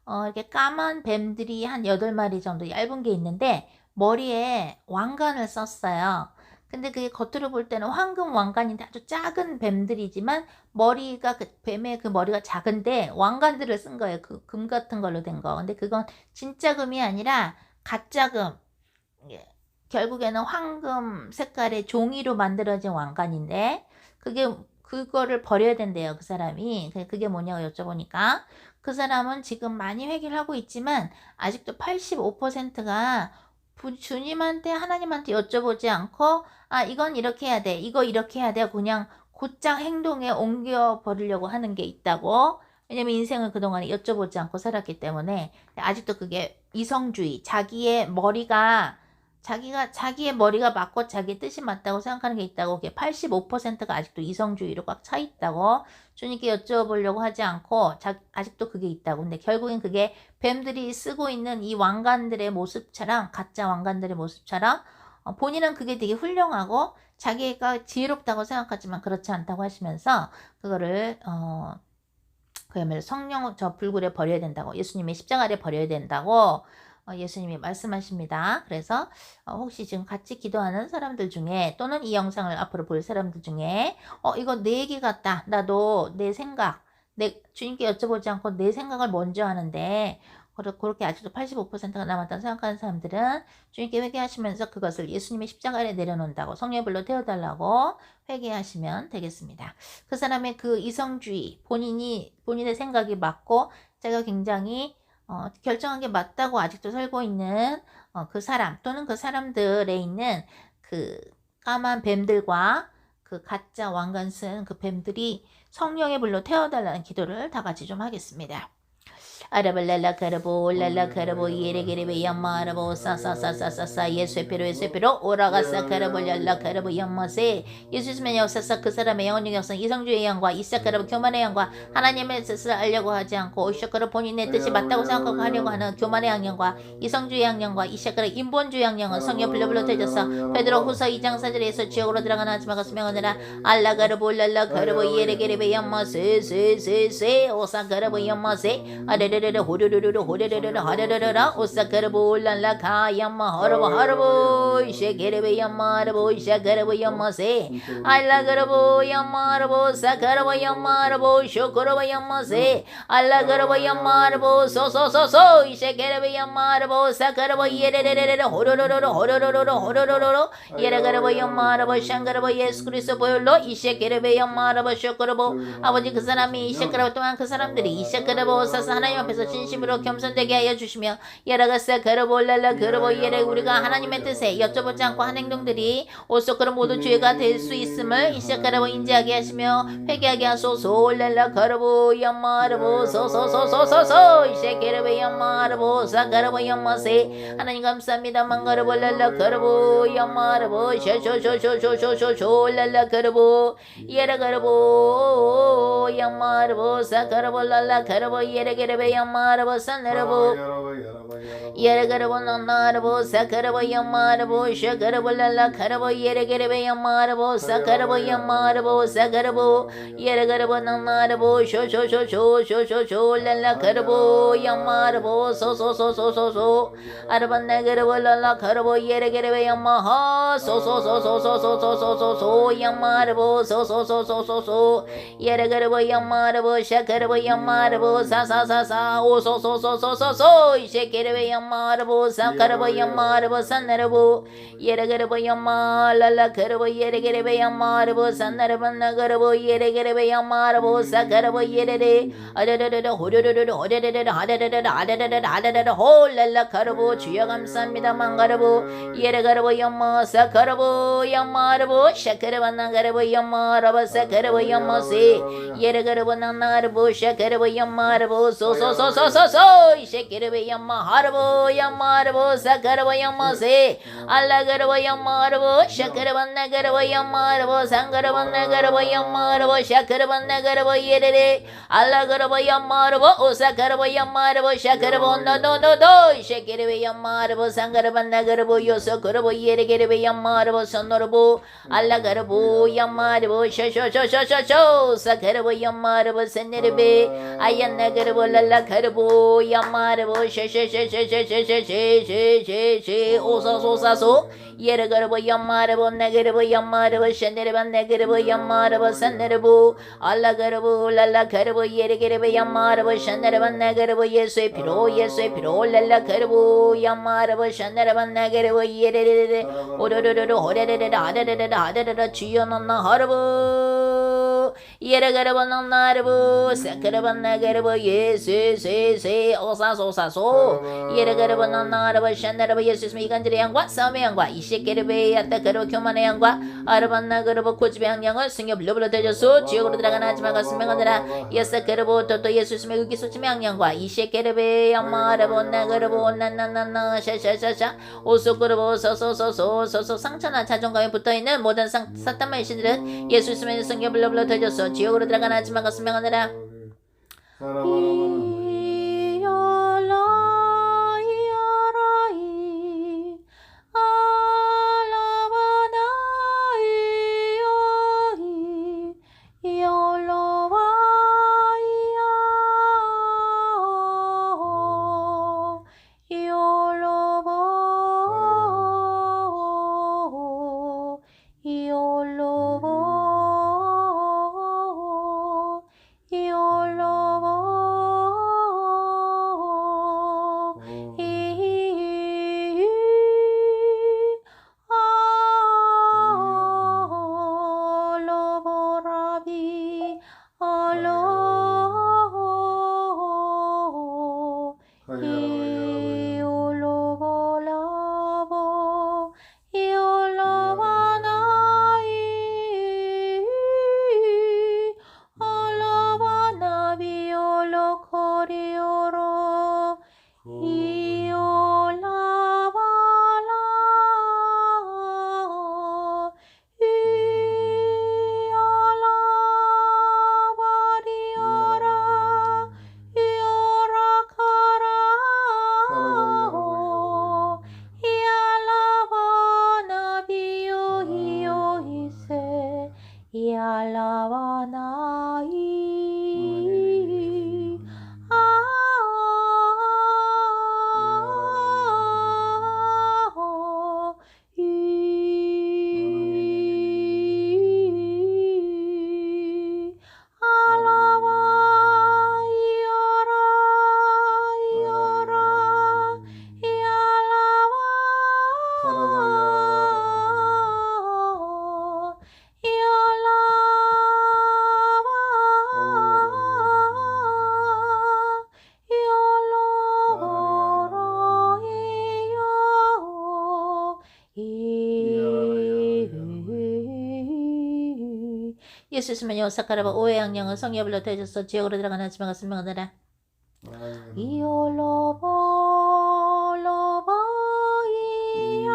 이렇게 까만 뱀들이 한 8마리 정도 얇은 게 있는데 머리에 왕관을 썼어요. 근데 그게 겉으로 볼 때는 황금 왕관인데 아주 작은 뱀들이지만 머리가 그 뱀의 그 머리가 작은데 왕관들을 쓴 거예요. 그 금 같은 걸로 된 거. 근데 그건 진짜 금이 아니라 가짜 금. 예. 결국에는 황금 색깔의 종이로 만들어진 왕관인데 그거를 버려야 된대요. 그 사람이. 그게 뭐냐고 여쭤보니까 그 사람은 지금 많이 회개를 하고 있지만 아직도 85%가 주님한테 하나님한테 여쭤보지 않고 이건 이렇게 해야 돼. 이거 이렇게 해야 돼. 그냥 곧장 행동에 옮겨 버리려고 하는 게 있다고. 왜냐면 인생을 그동안에 여쭤보지 않고 살았기 때문에 아직도 그게 이성주의, 자기의 머리가 맞고 자기의 뜻이 맞다고 생각하는 게 있다고. 그게 85%가 아직도 이성주의로 꽉 차 있다고. 주님께 여쭤보려고 하지 않고 아직도 그게 있다고. 근데 결국엔 그게 뱀들이 쓰고 있는 이 왕관들의 모습처럼, 가짜 왕관들의 모습처럼 본인은 그게 되게 훌륭하고 자기가 지혜롭다고 생각하지만 그렇지 않다고 하시면서 그거를 그야말로 성령 저 불굴에 버려야 된다고, 예수님의 십자가에 버려야 된다고 예수님이 말씀하십니다. 그래서 혹시 지금 같이 기도하는 사람들 중에 또는 이 영상을 앞으로 볼 사람들 중에 이거 내 얘기 같다. 나도 내 생각, 주님께 여쭤보지 않고 내 생각을 먼저 하는데 그렇게 아직도 85%가 남았다고 생각하는 사람들은 주님께 회개하시면서 그것을 예수님의 십자가 아래 내려놓는다고, 성령의 불로 태워달라고 회개하시면 되겠습니다. 그 사람의 그 이성주의, 본인의 생각이 맞고 자기가 굉장히 결정한 게 맞다고 아직도 살고 있는 그 사람 또는 그 사람들에 있는 그 까만 뱀들과 그 가짜 왕관 쓴 그 뱀들이 성령의 불로 태워달라는 기도를 다 같이 좀 하겠습니다. 아라발랄라 카라보 올랄라 카라보 예레게레베 야마 아라보 사사사사사사 예수의 피로 오라가사 카라볼랄라 카라보 야마세 예수님의 역사사 그 사람의 영혼의 역사 이성주의 영과 이사카라보 교만의 영과 하나님의 뜻을 알려고 하지 않고 오셔카라 본인의 뜻이 맞다고 생각하고 하려고 하는 교만의 양령과 이성주의 양령과 이사카라 인본주의 양령은 성령 불러불러 되져서 베드로 후서 2장 4절에서 지옥으로 들어가는 하지마 가슴에 오느라 알라가라보 올랄라 카라보 예레게레베 야마세 오사카라보 야마세 아레레레레 호르르르르 호르르르르 하르르르라 오사카르보 올랄라 가야마 하르보 쉐게레베 야마 하르보 샤카르보 야마세 알라가르보 야마 하르보 사카르보 야마 하르보 쇼코르보 야마세 알라가르보 야마 하르보 소소소소 쉐게레베 야마 하르보 사카르보 예레레레레 호르르르르 호르르르르 호르르르르 예레가르보 야마 하르보 샹가르보 예수 그리스도 보혈로 이쉐게레베 야마 하르보 쇼코르보 아버지 그 사람이 이쉐카르보 또한 그 사람들이 이쉐카르보 사사 하나님 앞에서 진심으로 겸손되게 하여 주시며 예라가사 그러볼랄라 그러보 예레 우리가 하나님의 뜻에 여쭤보지 않고 한 행동들이 오소그로 모두 죄가 될 수 있음을 이시작하라고 인지하게 하시며 회개하게 하소서 올랄라 그러보 야마르보 소소소소소소 이시게르베 야마르보 사가르보 야마세 하나님 감사합니다 망가르볼랄라 그러보 야마르보 쇼쇼쇼쇼쇼쇼쇼 올랄라 그러보 예라가르보 야마르보 사가르볼랄라 그러보 예레게르베 야마르보 산르보 예레게르보 나나르보 사카르보 야마르보 샤카르보 랄라 카르보 예레게르베 야마르보 사카르보 야마르보 사카르보 예레게르보 나나르보 쇼쇼쇼쇼쇼쇼쇼 랄라 카르보 야마르보 소소소소소소 아르반나게르보 랄라 카르보 예레게르베 야마하 소소소소소소소소소 야마르보 소소소소소소 예레게르보 야마르보 샤카르보 야마르보 사사사사 오소소소소소소 이셰게르베 야마르보 사카르보 야마르보 산나르보 예레게르보 야마 랄라케르보 예레게르베 야마르보 산나르반나게르보 예레게르베 야마르보 사카르보 예레레 아레레레 호레레레 호레레레 아레레레 아레레레 아레레레 홀랄라카르보 주여 감사합니다 망가르보 예레가르보 야마 사카르보 야마르보 샤카르반나게르보 야마르보 사카르보 야마세 예레가르보 나나르보 샤카르보 야마르보 소소소소소소 이셰게르베 야마 하르보 야마르보 사카르보 야마세 알라가르보 야마르보 샤카르반나가르보 야마르보 상가르반나가르보 야마르보 샤카르반나가르보 예레레 알라가르보 야마르보 오사카르보 야마르보 샤카르보 노노노노 이셰게르베 야마르보 상가르반나가르보 요소카르보 예레게르베 야마르보 선노르보 알라가르보 야마르보 쇼쇼쇼쇼쇼쇼 사카르보 야마르보 센네르베 아얀나가르보 랄라 카르보 야마르보 쉐쉐쉐쉐쉐쉐쉐쉐쉐 오사소사소 예르가르보 야마르보 네게르보 야마르보 셴네르바 네게르보 야마르보 산네르보 알라가르보 랄라가르보 예르게르보 야마르보 셴네르바 네게르보 예수의 피로 랄라가르보 야마르보 셴네르바 네게르보 예레레레 오르르르 호레레레 아레레레 아레레레 주여난나 하르보 예르가르보 난나르보 세크르바 네게르보 예수세세 오사소사소 예르가르보 난나르보 셴네르보 예수스 미간들의 양과 싸움의 양과 이시케르베 아따가르보 교만의 양과 아르반나가르보 고집의 양양을 승려 불러불러 대져서 지옥으로 들어가나 하지만 가슴에 건드라 예사가르보 또또 예수스의 의기소침의 양양과 이시케르베 양마르보 나가르보 나나나나 샤샤샤샤 오소그르보 소소소소소소 상처나 자존감에 붙어있는 모든 사탄마의 신들은 예수스의 승려 불러불러 대져서 지옥으로 들어가나 하지만 가슴에 건드라 예수스면 요사카라바 오해 양양은 성에 불러 대줘서 지옥으로 들어가는 하지만 가슴 명하더라 이올로보 로보이야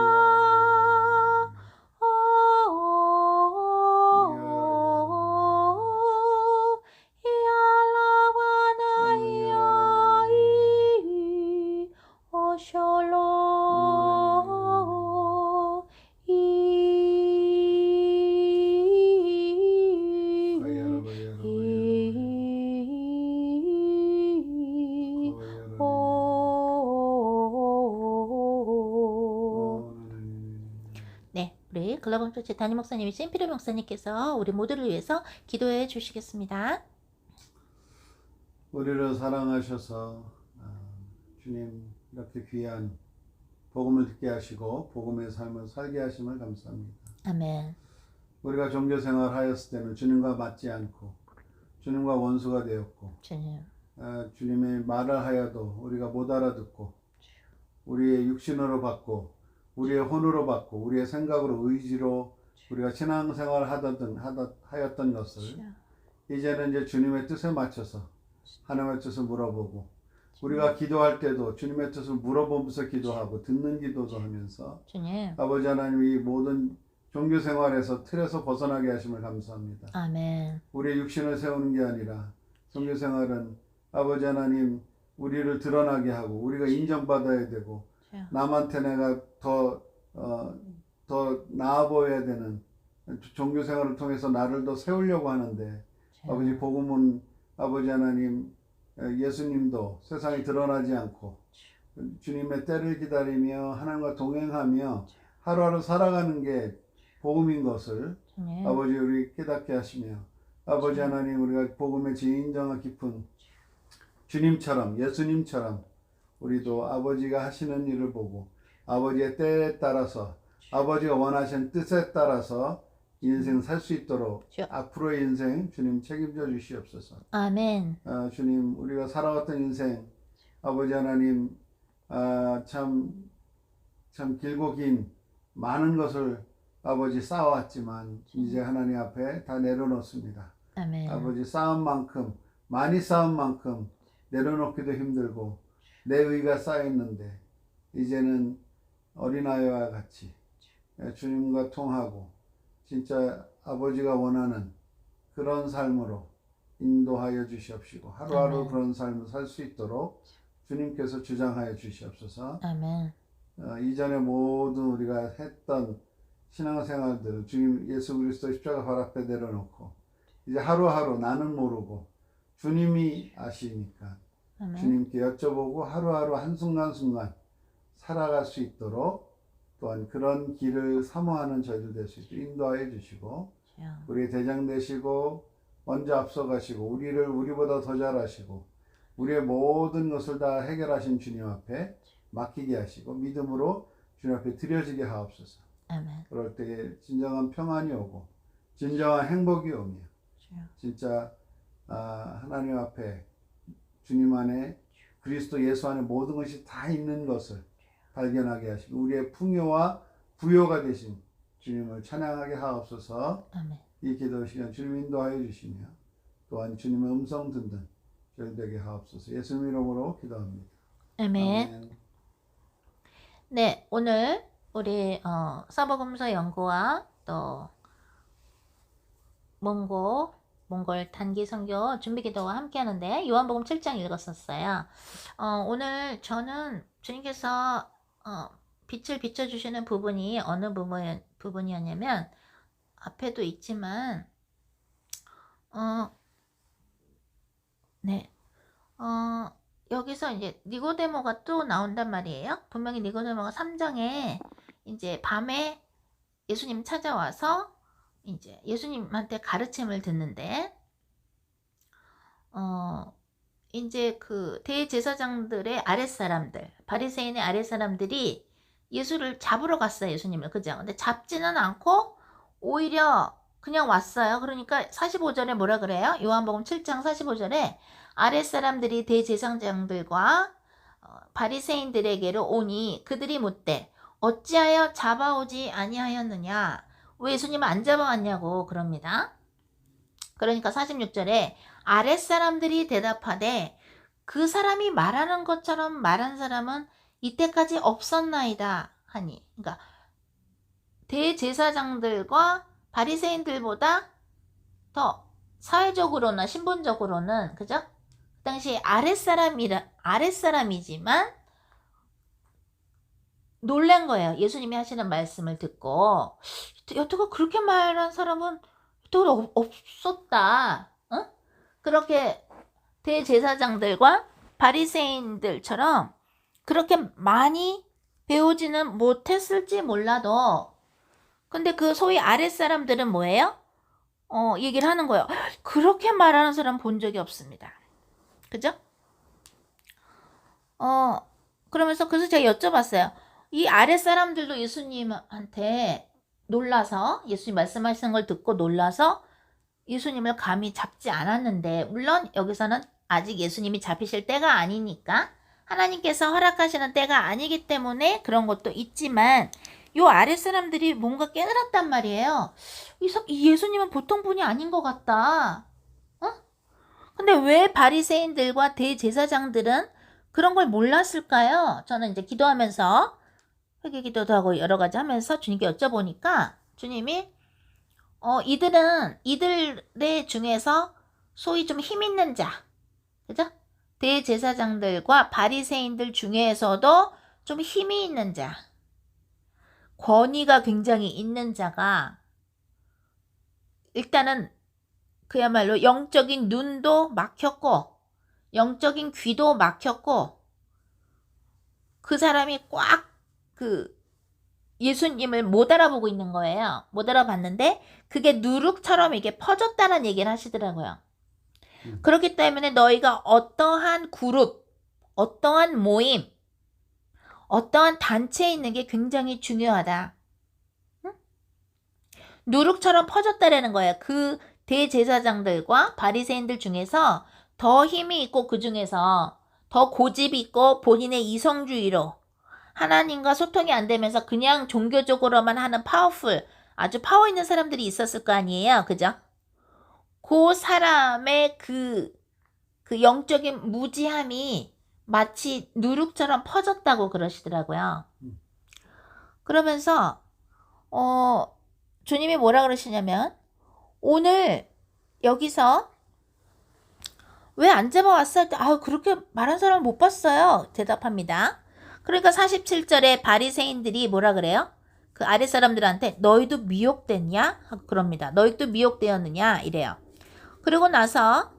이알라바나이야이 오쇼로 우리 글로벌 교체 담임 목사님이 심피르 목사님께서 우리 모두를 위해서 기도해 주시겠습니다. 우리를 사랑하셔서 주님 이렇게 귀한 복음을 듣게 하시고 복음의 삶을 살게 하심을 감사합니다. 아멘. 우리가 종교생활 하였을 때는 주님과 맞지 않고 주님과 원수가 되었고 주님. 주님의 말을 하여도 우리가 못 알아듣고 우리의 육신으로 받고 우리의 혼으로 받고 우리의 생각으로 의지로 우리가 신앙생활을 하였던 것을 이제는 이제 주님의 뜻에 맞춰서 하나님의 뜻을 물어보고 우리가 기도할 때도 주님의 뜻을 물어보면서 기도하고 듣는 기도도 하면서 아버지 하나님 이 모든 종교생활에서 틀에서 벗어나게 하심을 감사합니다. 아멘. 우리의 육신을 세우는 게 아니라 종교생활은 아버지 하나님 우리를 드러나게 하고 우리가 인정받아야 되고 남한테 내가 더 나아 보여야 되는 종교생활을 통해서 나를 더 세우려고 하는데 아버지 복음은 아버지 하나님 예수님도 세상에 드러나지 않고 주님의 때를 기다리며 하나님과 동행하며 하루하루 살아가는 게 복음인 것을 아버지 우리 깨닫게 하시며 아버지 하나님 우리가 복음의 진정한 깊은 주님처럼 예수님처럼 우리도 아버지가 하시는 일을 보고 아버지의 때에 따라서 아버지가 원하시는 뜻에 따라서 인생 살 수 있도록 앞으로의 인생 주님 책임져 주시옵소서. 아멘. 주님 우리가 살아왔던 인생 아버지 하나님 참 길고 긴 많은 것을 아버지 쌓아왔지만 이제 하나님 앞에 다 내려놓습니다. 아멘. 아버지 쌓은 만큼 많이 쌓은 만큼 내려놓기도 힘들고 내 의가 쌓였는데 이제는 어린아이와 같이 주님과 통하고 진짜 아버지가 원하는 그런 삶으로 인도하여 주시옵시고 하루하루 아멘. 그런 삶을 살 수 있도록 주님께서 주장하여 주시옵소서. 아멘. 이전에 모든 우리가 했던 신앙생활들을 주님 예수 그리스도 십자가 발 앞에 내려놓고 이제 하루하루 나는 모르고 주님이 아시니까 아멘. 주님께 여쭤보고 하루하루 한순간순간 살아갈 수 있도록 또한 그런 길을 사모하는 저희들 될 수 있도록 인도하여 주시고 우리의 대장 되시고 먼저 앞서가시고 우리를 우리보다 더 잘하시고 우리의 모든 것을 다 해결하신 주님 앞에 맡기게 하시고 믿음으로 주님 앞에 드려지게 하옵소서. 아멘. 그럴 때 진정한 평안이 오고 진정한 행복이 오며 진짜 하나님 앞에 주님 안에 그리스도 예수 안에 모든 것이 다 있는 것을 발견하게 하시고 우리의 풍요와 부요가 되신 주님을 찬양하게 하옵소서. 아멘. 이 기도 시간 주님 인도하여 주시며 또한 주님의 음성 듣는 저희 되게 하옵소서. 예수님 이름으로 기도합니다. 아멘. 아멘. 네, 오늘 우리 사복음서 연구와 또 몽골 단기 선교 준비 기도와 함께 하는데 요한복음 7장 읽었었어요. 오늘 저는 주님께서 빛을 비춰주시는 부분이 어느 부분이었냐면 앞에도 있지만 네. 여기서 이제 니고데모가 또 나온단 말이에요. 분명히 니고데모가 3장에 이제 밤에 예수님 찾아와서 이제 예수님한테 가르침을 듣는데 이제 그 대제사장들의 아랫사람들, 바리새인의 아랫사람들이 예수를 잡으러 갔어요. 예수님을. 그죠? 근데 잡지는 않고 오히려 그냥 왔어요. 그러니까 45절에 뭐라 그래요? 요한복음 7장 45절에 아랫사람들이 대제사장들과 바리새인들에게로 오니 그들이 묻되 어찌하여 잡아오지 아니하였느냐? 왜 예수님을 안 잡아왔냐고 그럽니다. 그러니까 46절에 아랫사람들이 대답하되 그 사람이 말하는 것처럼 말한 사람은 이때까지 없었나이다 하니, 그러니까 대제사장들과 바리새인들보다 더 사회적으로나 신분적으로는 그죠? 그 당시 아랫사람이지만 놀란 거예요. 예수님이 하시는 말씀을 듣고 여태가 그렇게 말한 사람은 여태가 없었다. 그렇게 대제사장들과 바리새인들처럼 그렇게 많이 배우지는 못했을지 몰라도 근데 그 소위 아랫사람들은 뭐예요? 얘기를 하는 거예요. 그렇게 말하는 사람 본 적이 없습니다. 그죠? 그러면서 그래서 제가 여쭤봤어요. 이 아랫사람들도 예수님한테 놀라서 예수님 말씀하시는 걸 듣고 놀라서 예수님을 감히 잡지 않았는데 물론 여기서는 아직 예수님이 잡히실 때가 아니니까 하나님께서 허락하시는 때가 아니기 때문에 그런 것도 있지만 요 아랫사람들이 뭔가 깨달았단 말이에요. 이 예수님은 보통 분이 아닌 것 같다. 근데 왜 바리새인들과 대제사장들은 그런 걸 몰랐을까요? 저는 이제 기도하면서 회개 기도도 하고 여러 가지 하면서 주님께 여쭤보니까 주님이 이들의 중에서 소위 좀 힘 있는 자, 그죠? 대제사장들과 바리새인들 중에서도 좀 힘이 있는 자, 권위가 굉장히 있는 자가 일단은 그야말로 영적인 눈도 막혔고 영적인 귀도 막혔고 그 사람이 꽉 그 예수님을 못 알아보고 있는 거예요. 못 알아봤는데 그게 누룩처럼 이게 퍼졌다는 얘기를 하시더라고요. 그렇기 때문에 너희가 어떠한 그룹, 어떠한 모임, 어떠한 단체에 있는 게 굉장히 중요하다. 응? 누룩처럼 퍼졌다라는 거예요. 그 대제사장들과 바리새인들 중에서 더 힘이 있고 그 중에서 더 고집이 있고 본인의 이성주의로 하나님과 소통이 안 되면서 그냥 종교적으로만 하는 파워풀, 아주 파워 있는 사람들이 있었을 거 아니에요. 그죠? 그 사람의 그 영적인 무지함이 마치 누룩처럼 퍼졌다고 그러시더라고요. 그러면서 주님이 뭐라 그러시냐면 오늘 여기서 왜 안 잡아왔어? 그렇게 말한 사람 못 봤어요. 대답합니다. 그러니까 47절에 바리새인들이 뭐라 그래요? 그 아랫사람들한테 너희도 미혹됐냐? 하고 그럽니다. 너희도 미혹되었느냐? 이래요. 그리고 나서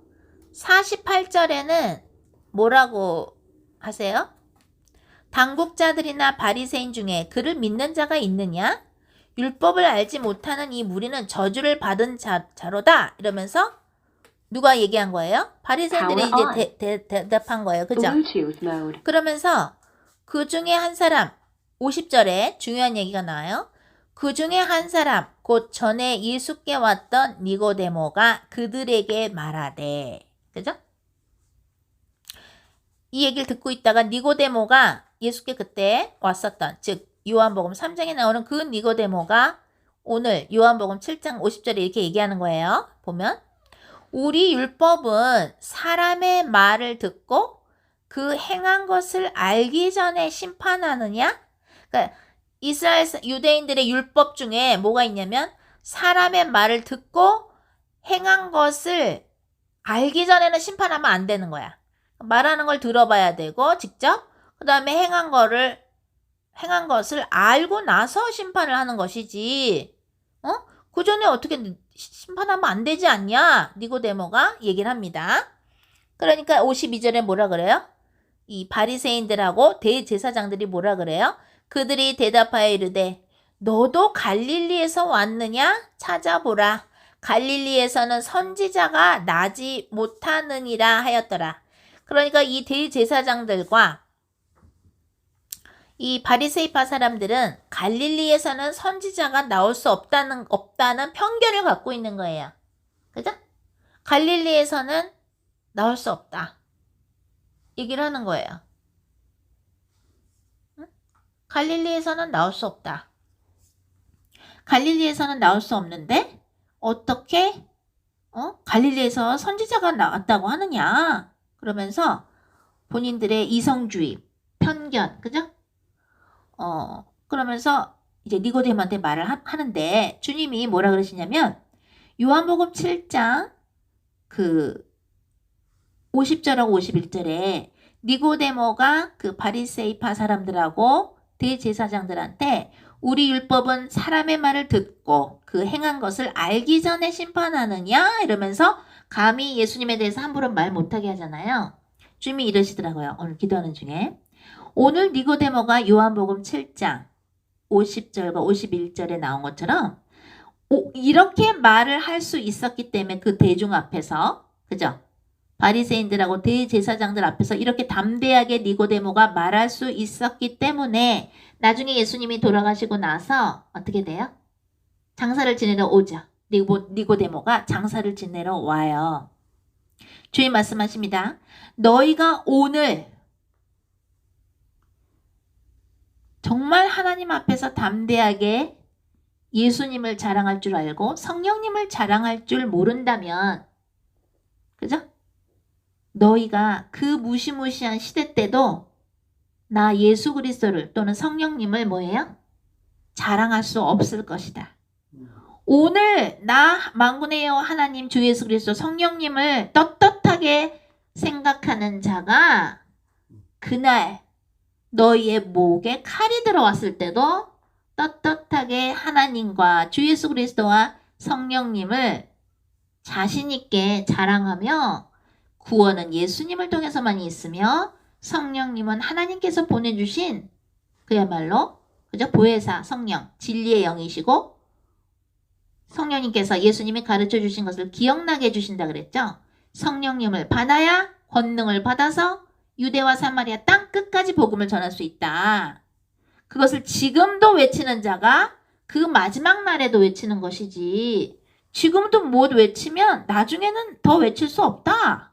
48절에는 뭐라고 하세요? 당국자들이나 바리새인 중에 그를 믿는 자가 있느냐? 율법을 알지 못하는 이 무리는 저주를 받은 자로다. 이러면서 누가 얘기한 거예요? 바리새인들이 이제 대답한 거예요. 그죠? 그러면서 그 중에 한 사람 50절에 중요한 얘기가 나와요. 그 중에 한 사람 곧 전에 예수께 왔던 니고데모가 그들에게 말하되, 그죠? 이 얘기를 듣고 있다가 니고데모가 예수께 그때 왔었던, 즉 요한복음 3장에 나오는 그 니고데모가 오늘 요한복음 7장 50절에 이렇게 얘기하는 거예요. 보면 우리 율법은 사람의 말을 듣고 그 행한 것을 알기 전에 심판하느냐? 그러니까 이스라엘 유대인들의 율법 중에 뭐가 있냐면 사람의 말을 듣고 행한 것을 알기 전에는 심판하면 안 되는 거야. 말하는 걸 들어봐야 되고 직접 그 다음에 행한 것을 알고 나서 심판을 하는 것이지. 그 전에 어떻게 심판하면 안 되지 않냐? 니고데모가 얘기를 합니다. 그러니까 52절에 뭐라 그래요? 이 바리새인들하고 대제사장들이 뭐라 그래요? 그들이 대답하여 이르되 너도 갈릴리에서 왔느냐? 찾아보라. 갈릴리에서는 선지자가 나지 못하느니라 하였더라. 그러니까 이 대제사장들과 이 바리새이파 사람들은 갈릴리에서는 선지자가 나올 수 없다는 편견을 갖고 있는 거예요. 그죠? 갈릴리에서는 나올 수 없다. 얘기를 하는 거예요. 응? 갈릴리에서는 나올 수 없다. 갈릴리에서는 나올 수 없는데 어떻게 갈릴리에서 선지자가 나왔다고 하느냐? 그러면서 본인들의 이성주의, 편견, 그죠? 그러면서 이제 니고데모한테 말을 하는데 주님이 뭐라 그러시냐면 요한복음 7장 그 50절하고 51절에 니고데모가 그 바리새이파 사람들하고 대제사장들한테 우리 율법은 사람의 말을 듣고 그 행한 것을 알기 전에 심판하느냐 이러면서 감히 예수님에 대해서 함부로 말 못하게 하잖아요. 주님이 이러시더라고요. 오늘 기도하는 중에 오늘 니고데모가 요한복음 7장 50절과 51절에 나온 것처럼 이렇게 말을 할 수 있었기 때문에 그 대중 앞에서 그죠? 바리새인들하고 대제사장들 앞에서 이렇게 담대하게 니고데모가 말할 수 있었기 때문에 나중에 예수님이 돌아가시고 나서 어떻게 돼요? 장사를 지내러 오죠. 니고데모가 장사를 지내러 와요. 주님 말씀하십니다. 너희가 오늘 정말 하나님 앞에서 담대하게 예수님을 자랑할 줄 알고 성령님을 자랑할 줄 모른다면 그죠? 너희가 그 무시무시한 시대 때도 나 예수 그리스도를 또는 성령님을 뭐예요? 자랑할 수 없을 것이다. 오늘 나 만군의 여호와 하나님 주 예수 그리스도 성령님을 떳떳하게 생각하는 자가 그날 너희의 목에 칼이 들어왔을 때도 떳떳하게 하나님과 주 예수 그리스도와 성령님을 자신 있게 자랑하며 구원은 예수님을 통해서만 있으며 성령님은 하나님께서 보내주신 그야말로 그죠? 보혜사 성령 진리의 영이시고 성령님께서 예수님이 가르쳐 주신 것을 기억나게 해주신다 그랬죠? 성령님을 받아야 권능을 받아서 유대와 사마리아 땅 끝까지 복음을 전할 수 있다. 그것을 지금도 외치는 자가 그 마지막 날에도 외치는 것이지 지금도 못 외치면 나중에는 더 외칠 수 없다.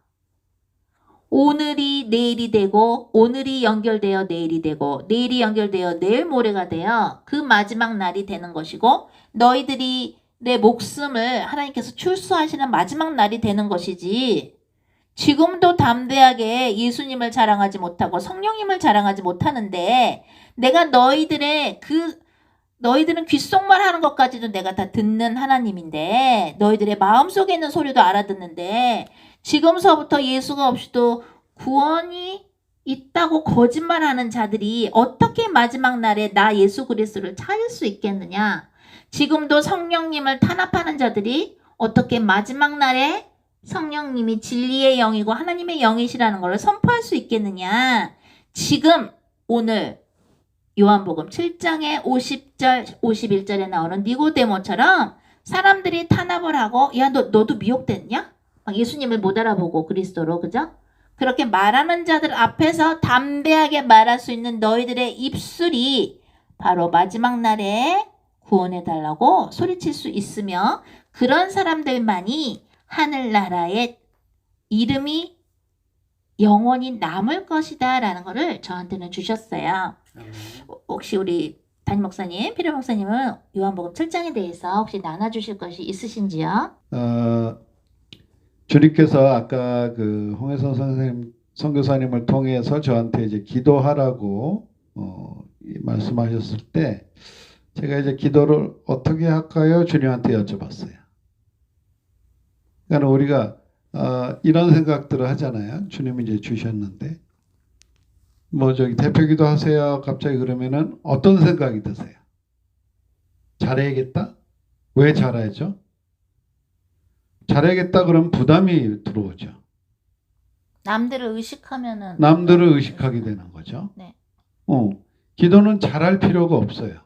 오늘이 내일이 되고 오늘이 연결되어 내일이 되고 내일이 연결되어 내일 모레가 되어 그 마지막 날이 되는 것이고 너희들이 내 목숨을 하나님께서 출소하시는 마지막 날이 되는 것이지 지금도 담대하게 예수님을 자랑하지 못하고 성령님을 자랑하지 못하는데 내가 너희들은 귓속말 하는 것까지도 내가 다 듣는 하나님인데 너희들의 마음속에 있는 소리도 알아듣는데 지금서부터 예수가 없이도 구원이 있다고 거짓말하는 자들이 어떻게 마지막 날에 나 예수 그리스도를 찾을 수 있겠느냐. 지금도 성령님을 탄압하는 자들이 어떻게 마지막 날에 성령님이 진리의 영이고 하나님의 영이시라는 것을 선포할 수 있겠느냐. 지금 오늘 요한복음 7장의 50절 51절에 나오는 니고데모처럼 사람들이 탄압을 하고 야 너도 미혹됐냐? 막 예수님을 못 알아보고 그리스도로 그죠? 그렇게 말하는 자들 앞에서 담대하게 말할 수 있는 너희들의 입술이 바로 마지막 날에 구원해달라고 소리칠 수 있으며 그런 사람들만이 하늘나라의 이름이 영원히 남을 것이다 라는 것을 저한테는 주셨어요. 혹시 우리 담임 목사님, 필요 목사님은 요한복음 7장에 대해서 혹시 나눠주실 것이 있으신지요? 주님께서 아까 그 홍혜선 선생님 선교사님을 통해서 저한테 이제 기도하라고 말씀하셨을 때 제가 이제 기도를 어떻게 할까요? 주님한테 여쭤봤어요. 그러니까 우리가 이런 생각들을 하잖아요. 주님이 이제 주셨는데 뭐 저기 대표기도 하세요. 갑자기 그러면은 어떤 생각이 드세요? 잘해야겠다? 왜 잘해야죠? 잘해야겠다 그러면 부담이 들어오죠. 남들을 의식하면은 남들을 의식하게 되는 거죠. 네. 기도는 잘할 필요가 없어요.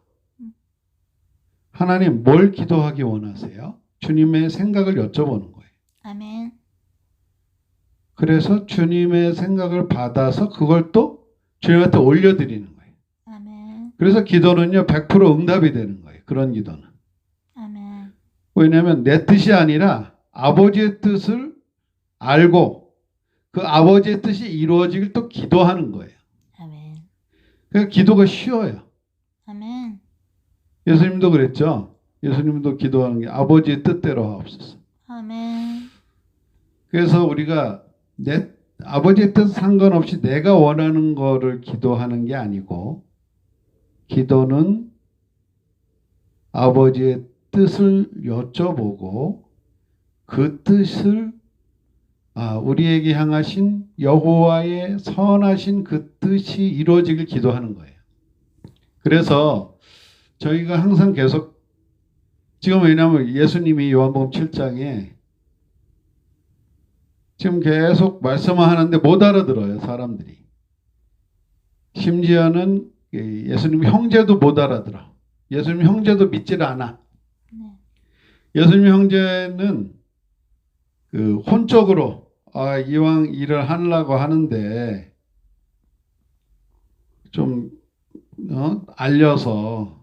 하나님 뭘 기도하기 원하세요? 주님의 생각을 여쭤보는 거예요. 아멘. 그래서 주님의 생각을 받아서 그걸 또 주님한테 올려드리는 거예요. 아멘. 그래서 기도는요 100% 응답이 되는 거예요. 그런 기도는. 아멘. 왜냐하면 내 뜻이 아니라 아버지의 뜻을 알고 그 아버지의 뜻이 이루어지길 또 기도하는 거예요. 아멘. 그러니까 기도가 쉬워요. 아멘. 예수님도 그랬죠. 예수님도 기도하는 게 아버지의 뜻대로 하옵소서. 아멘. 그래서 우리가 아버지의 뜻 상관없이 내가 원하는 거를 기도하는 게 아니고 기도는 아버지의 뜻을 여쭤보고 그 뜻을 우리에게 향하신 여호와의 선하신 그 뜻이 이루어지길 기도하는 거예요. 그래서 저희가 항상 계속 지금 왜냐하면 예수님이 요한복음 7장에 지금 계속 말씀을 하는데 못 알아들어요. 사람들이. 심지어는 예수님 형제도 못 알아들어. 예수님 형제도 믿질 않아. 예수님 형제는 그 혼적으로 이왕 일을 하려고 하는데 좀 알려서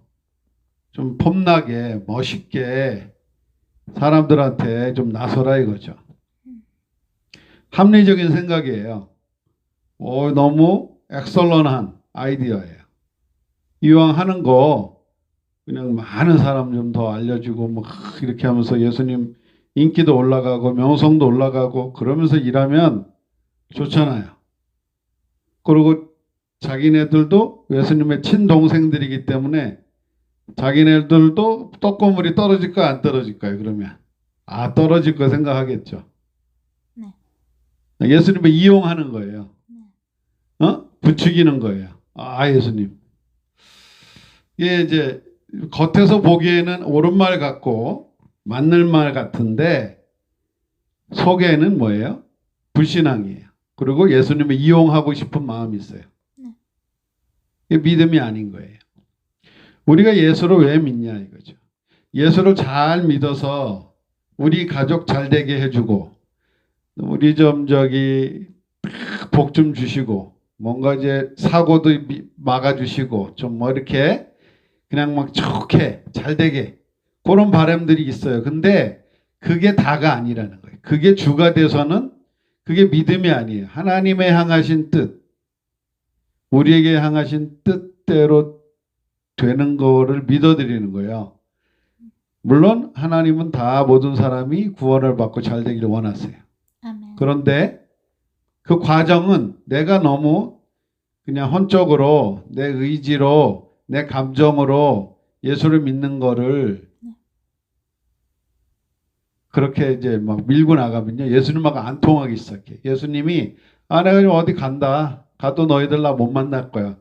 좀 폼나게 멋있게 사람들한테 좀 나서라 이거죠. 합리적인 생각이에요. 너무 엑설런한 아이디어예요. 이왕 하는 거 그냥 많은 사람 좀 더 알려주고 뭐 이렇게 하면서 예수님 인기도 올라가고 명성도 올라가고 그러면서 일하면 좋잖아요. 그리고 자기네들도 예수님의 친동생들이기 때문에 자기네들도 떡고물이 떨어질까요? 안 떨어질까요? 그러면 떨어질 거 생각하겠죠. 네. 예수님을 이용하는 거예요. 부추기는 거예요. 예수님. 이게 이제 겉에서 보기에는 옳은 말 같고 맞는 말 같은데 속에는 뭐예요? 불신앙이에요. 그리고 예수님을 이용하고 싶은 마음이 있어요. 이게 믿음이 아닌 거예요. 우리가 예수를 왜 믿냐 이거죠. 예수를 잘 믿어서 우리 가족 잘 되게 해주고 우리 좀 복 좀 주시고 뭔가 이제 사고도 막아주시고 좀 뭐 이렇게 그냥 막 좋게 잘 되게 그런 바람들이 있어요. 근데 그게 다가 아니라는 거예요. 그게 주가 돼서는 그게 믿음이 아니에요. 하나님의 향하신 뜻, 우리에게 향하신 뜻대로 되는 거를 믿어드리는 거예요. 물론 하나님은 다 모든 사람이 구원을 받고 잘 되기를 원하세요. 아멘. 그런데 그 과정은 내가 너무 그냥 헌적으로 내 의지로 내 감정으로 예수를 믿는 거를 그렇게 이제 막 밀고 나가면요. 예수님하고 안 통하기 시작해. 예수님이 내가 어디 간다. 가도 너희들 나 못 만날 거야.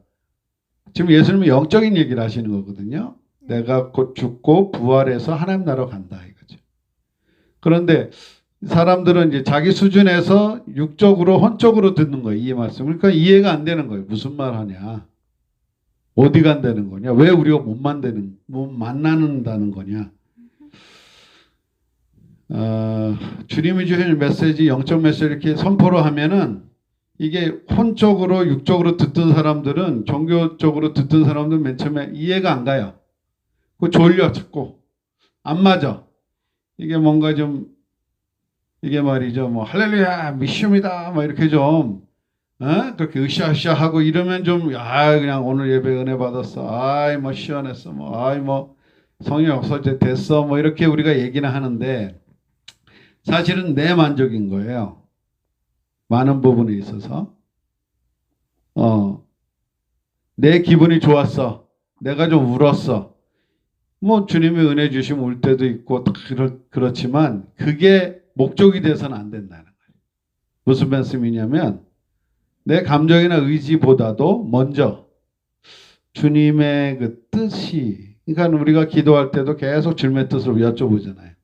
지금 예수님은 영적인 얘기를 하시는 거거든요. 내가 곧 죽고 부활해서 하나님 나라로 간다 이거죠. 그런데 사람들은 이제 자기 수준에서 육적으로 혼적으로 듣는 거예요. 이 말씀. 그러니까 이해가 안 되는 거예요. 무슨 말 하냐. 어디 간다는 거냐. 왜 우리가 못 만나는다는 거냐. 주님이 주신 메시지, 영적 메시지 이렇게 선포를 하면은 이게 혼적으로 육적으로 듣던 사람들은 종교적으로 듣던 사람들은 맨 처음에 이해가 안 가요. 그 졸려 자꾸 안 맞아. 이게 뭔가 좀 이게 말이죠. 뭐 할렐루야 미시옵니다. 뭐 이렇게 좀 그렇게 으쌰으쌰 하고 이러면 좀 그냥 오늘 예배 은혜 받았어. 뭐 시원했어. 뭐 성령 없어질 때 됐어. 뭐 이렇게 우리가 얘기는 하는데 사실은 내 만족인 거예요. 많은 부분에 있어서 내 기분이 좋았어. 내가 좀 울었어. 뭐 주님이 은혜 주시면 울 때도 있고 그렇지만 그게 목적이 돼서는 안 된다는 거예요. 무슨 말씀이냐면 내 감정이나 의지보다도 먼저 주님의 그 뜻이 그러니까 우리가 기도할 때도 계속 주님의 뜻을 여쭤보잖아요.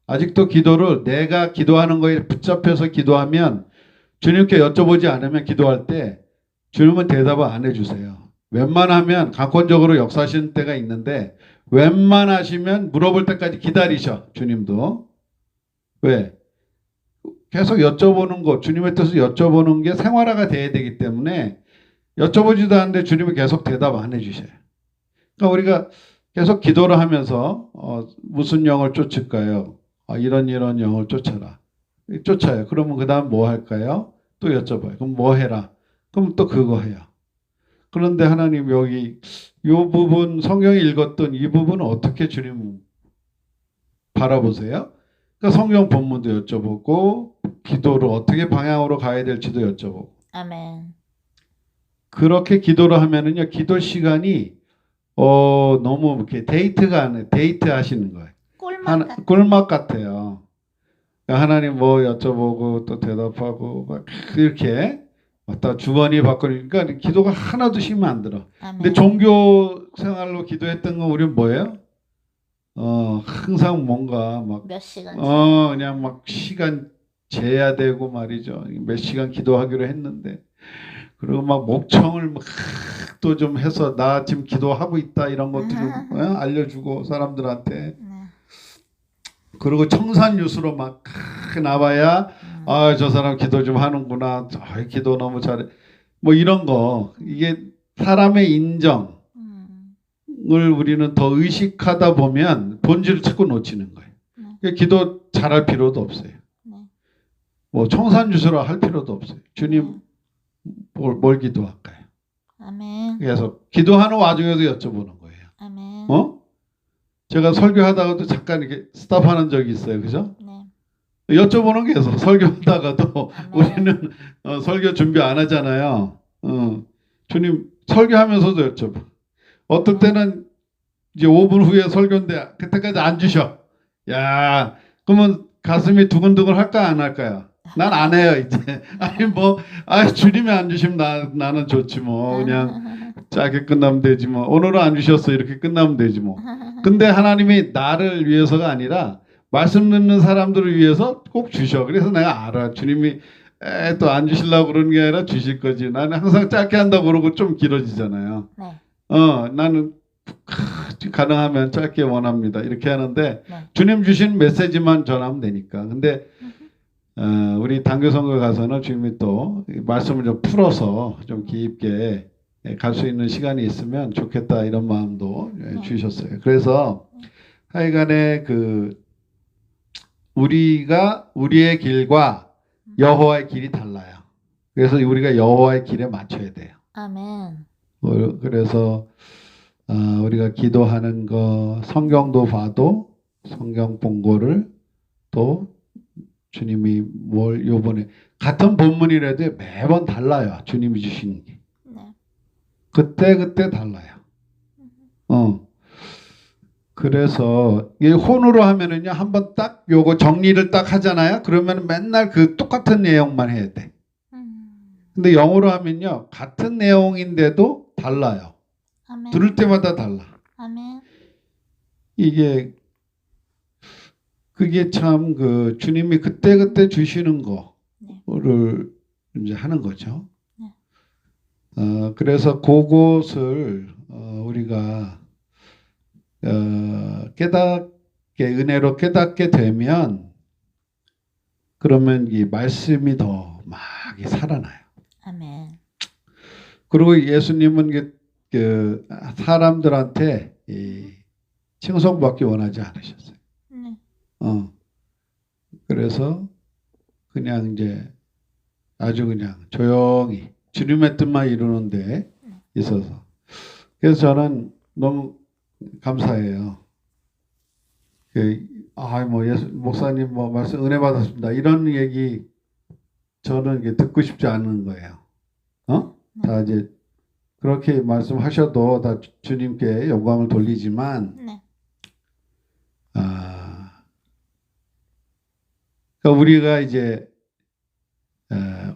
아직도 기도를 내가 기도하는 거에 붙잡혀서 기도하면 주님께 여쭤보지 않으면 기도할 때 주님은 대답을 안 해주세요. 웬만하면 강권적으로 역사하시는 때가 있는데 웬만하시면 물어볼 때까지 기다리셔. 주님도. 왜? 계속 여쭤보는 거 주님의 뜻을 여쭤보는 게 생활화가 돼야 되기 때문에 여쭤보지도 않는데 주님이 계속 대답 안 해주셔요. 그러니까 우리가 계속 기도를 하면서 무슨 영을 쫓을까요? 이런 영을 쫓아라. 쫓아요. 그러면 그 다음 뭐 할까요? 또 여쭤봐요. 그럼 뭐 해라? 그럼 또 그거 해요. 그런데 하나님 여기 이 부분 성경에 읽었던 이 부분은 어떻게 주님 바라보세요? 그러니까 성경 본문도 여쭤보고 기도를 어떻게 방향으로 가야 될지도 여쭤보고 아멘. 그렇게 기도를 하면은요 기도 시간이 너무 이렇게 데이트가 아니에요. 데이트 하시는 거예요. 꿀맛 같아요. 하나님 뭐 여쭤보고 또 대답하고 막 이렇게 왔다 주거니 받거니 그러니까 기도가 하나도 쉬면 안 들어. 아멘. 근데 종교 생활로 기도했던 건 우리는 뭐예요? 항상 뭔가 막 몇 시간 그냥 막 시간 재야 되고 말이죠. 몇 시간 기도하기로 했는데 그리고 막 목청을 막 또 좀 해서 나 지금 기도하고 있다 이런 것들을 알려주고 사람들한테 그리고 청산유수로 막 나와야 저 사람 기도 좀 하는구나. 기도 너무 잘해. 뭐 이런 거 이게 사람의 인정을 우리는 더 의식하다 보면 본질을 자꾸 놓치는 거예요. 그러니까 기도 잘할 필요도 없어요. 뭐 청산유수로 할 필요도 없어요. 주님 뭘 기도할까요? 아멘. 그래서 기도하는 와중에도 여쭤보는 거예요. 아멘. 제가 설교하다가도 잠깐 이렇게 스탑하는 적이 있어요. 그죠? 네. 여쭤보는 게 있어서 설교하다가도 아멘. 우리는 설교 준비 안 하잖아요. 주님 설교하면서도 여쭤봐. 어떨 때는 이제 5분 후에 설교인데 그때까지 안 주셔. 야, 그러면 가슴이 두근두근 할까 안 할까요? 난 안 해요 이제. 주님이 안 주시면 나는 좋지 뭐 그냥 짧게 끝나면 되지 뭐. 오늘은 안 주셨어 이렇게 끝나면 되지 뭐. 근데 하나님이 나를 위해서가 아니라 말씀 듣는 사람들을 위해서 꼭 주셔. 그래서 내가 알아. 주님이 또 안 주시려고 그러는 게 아니라 주실 거지. 나는 항상 짧게 한다고 그러고 좀 길어지잖아요. 네. 나는 가능하면 짧게 원합니다. 이렇게 하는데 네. 주님 주신 메시지만 전하면 되니까. 근데 우리 단교선거 가서는 주님이 또 말씀을 좀 풀어서 좀 깊게 갈 수 있는 시간이 있으면 좋겠다 이런 마음도 주셨어요. 그래서 하여간에 우리의 길과 여호와의 길이 달라요. 그래서 우리가 여호와의 길에 맞춰야 돼요. 아멘. 그래서 우리가 기도하는 거, 성경도 봐도 성경 본 거를 또 주님이 요번에 같은 본문이라도 매번 달라요. 주님이 주시는 게. 네. 그때 달라요. 그래서 이 혼으로 하면은요, 한번 딱 요거 정리를 딱 하잖아요. 그러면 맨날 그 똑같은 내용만 해야 돼. 근데 영어로 하면요, 같은 내용인데도 달라요. 아멘. 들을 때마다 달라. 아멘. 그게 참 주님이 그때 주시는 거를 네. 이제 하는 거죠. 네. 그래서 그것을 우리가 은혜로 깨닫게 되면 그러면 이 말씀이 더 막 살아나요. 아멘. 그리고 예수님은 사람들한테 칭송받기 원하지 않으셨어요. 네. 그래서 그냥 이제 아주 그냥 조용히 주님의 뜻만 이루는 데 있어서. 그래서 저는 너무 감사해요. 목사님 말씀 은혜 받았습니다. 이런 얘기 저는 이게 듣고 싶지 않은 거예요. 다 이제 그렇게 말씀하셔도 다 주님께 영광을 돌리지만, 네. 그러니까 우리가 이제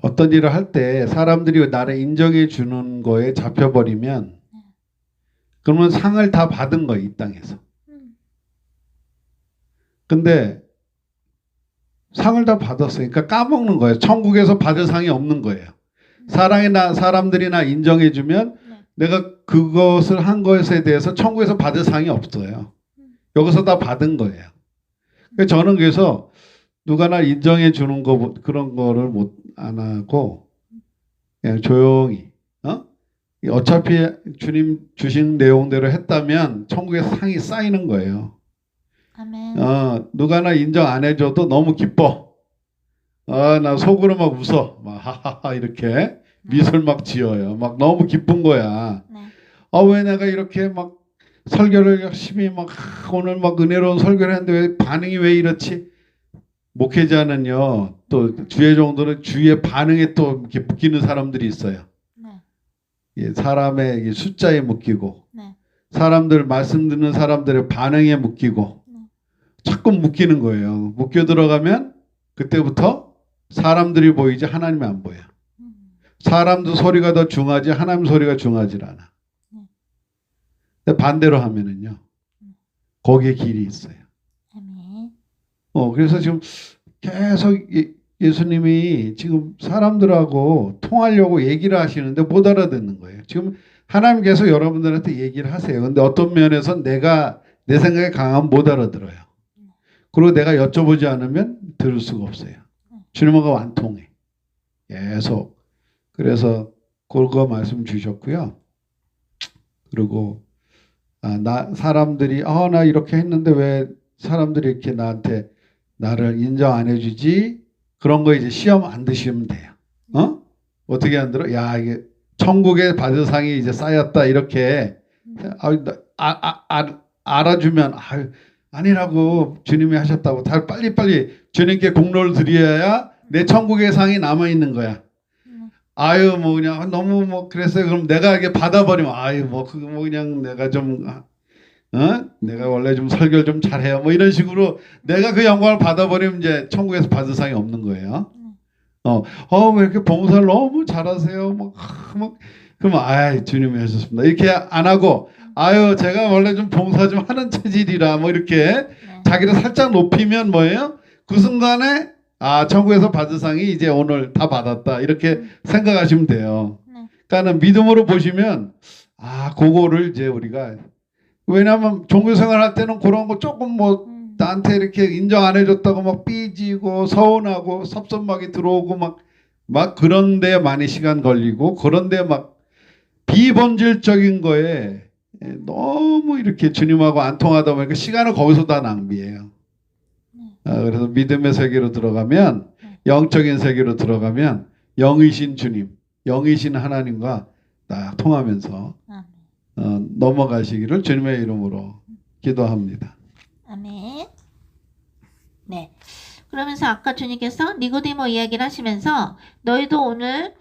어떤 일을 할 때 사람들이 나를 인정해 주는 거에 잡혀버리면, 그러면 상을 다 받은 거예요, 이 땅에서. 근데 상을 다 받았어요. 그러니까 까먹는 거예요. 천국에서 받을 상이 없는 거예요. 사람들이 나 인정해 주면 내가 그것을 한 것에 대해서 천국에서 받을 상이 없어요. 여기서 다 받은 거예요. 저는 그래서 누가 날 인정해 주는 거 그런 거를 안 하고 그냥 조용히 어차피 주님 주신 내용대로 했다면 천국에서 상이 쌓이는 거예요. 아멘. 누가 나 인정 안 해줘도 너무 기뻐. 나 속으로 막 웃어. 막 하하하 이렇게 미소를 막 지어요. 막 너무 기쁜 거야. 네. 왜 내가 이렇게 막 설교를 열심히 막 오늘 막 은혜로운 설교를 했는데 왜 반응이 왜 이렇지? 목회자는요, 또 주의 정도는 주의 반응에 또 이렇게 묶이는 사람들이 있어요. 네. 사람의 숫자에 묶이고, 네. 사람들 말씀 듣는 사람들의 반응에 묶이고, 네. 자꾸 묶이는 거예요. 묶여 들어가면 그때부터 사람들이 보이지 하나님이 안 보여. 사람도 소리가 더 중하지 하나님 소리가 중하지 않아. 근데 반대로 하면은요, 거기에 길이 있어요. 그래서 지금 계속 예수님이 지금 사람들하고 통하려고 얘기를 하시는데 못 알아듣는 거예요. 지금 하나님께서 여러분들한테 얘기를 하세요. 근데 어떤 면에서 내가 내 생각에 강하면 못 알아들어요. 그리고 내가 여쭤보지 않으면 들을 수가 없어요. 주님하고 안 통해. 계속. 그래서 그거 말씀 주셨고요. 그리고 사람들이 나 이렇게 했는데 왜 사람들이 이렇게 나를 인정 안 해주지? 그런 거 이제 시험 안 드시면 돼요. 어떻게 안 들어? 야, 이게 천국에 받을 상이 이제 쌓였다 이렇게 알아주면 아니라고 주님이 하셨다고 다 빨리빨리 주님께 공로를 드려야 내 천국의 상이 남아 있는 거야. 그냥 너무 그랬어요. 그럼 내가 이게 받아버리면 그냥 내가 좀 내가 원래 좀 설교를 좀 잘해요. 이런 식으로 내가 그 영광을 받아버리면 이제 천국에서 받을 상이 없는 거예요. 왜 이렇게 봉사를 너무 잘하세요? 그러면 주님이 하셨습니다. 이렇게 안 하고 제가 원래 좀 봉사 좀 하는 체질이라 이렇게 자기를 살짝 높이면 뭐예요? 그 순간에 아, 천국에서 받은 상이 이제 오늘 다 받았다. 이렇게 생각하시면 돼요. 네. 그러니까는 믿음으로 보시면 아, 그거를 이제 우리가 왜냐하면 종교생활 할 때는 그런 거 조금 뭐 나한테 이렇게 인정 안 해줬다고 막 삐지고 서운하고 섭섭하게 들어오고 막 그런 데 많이 시간 걸리고 그런 데 막 비본질적인 거에 너무 이렇게 주님하고 안 통하다 보니까 시간을 거기서 다 낭비해요. 그래서 믿음의 세계로 들어가면 영적인 세계로 들어가면 영이신 주님, 영이신 하나님과 딱 통하면서 넘어가시기를 주님의 이름으로 기도합니다. 아멘. 네. 그러면서 아까 주님께서 니고데모 이야기를 하시면서 너희도 오늘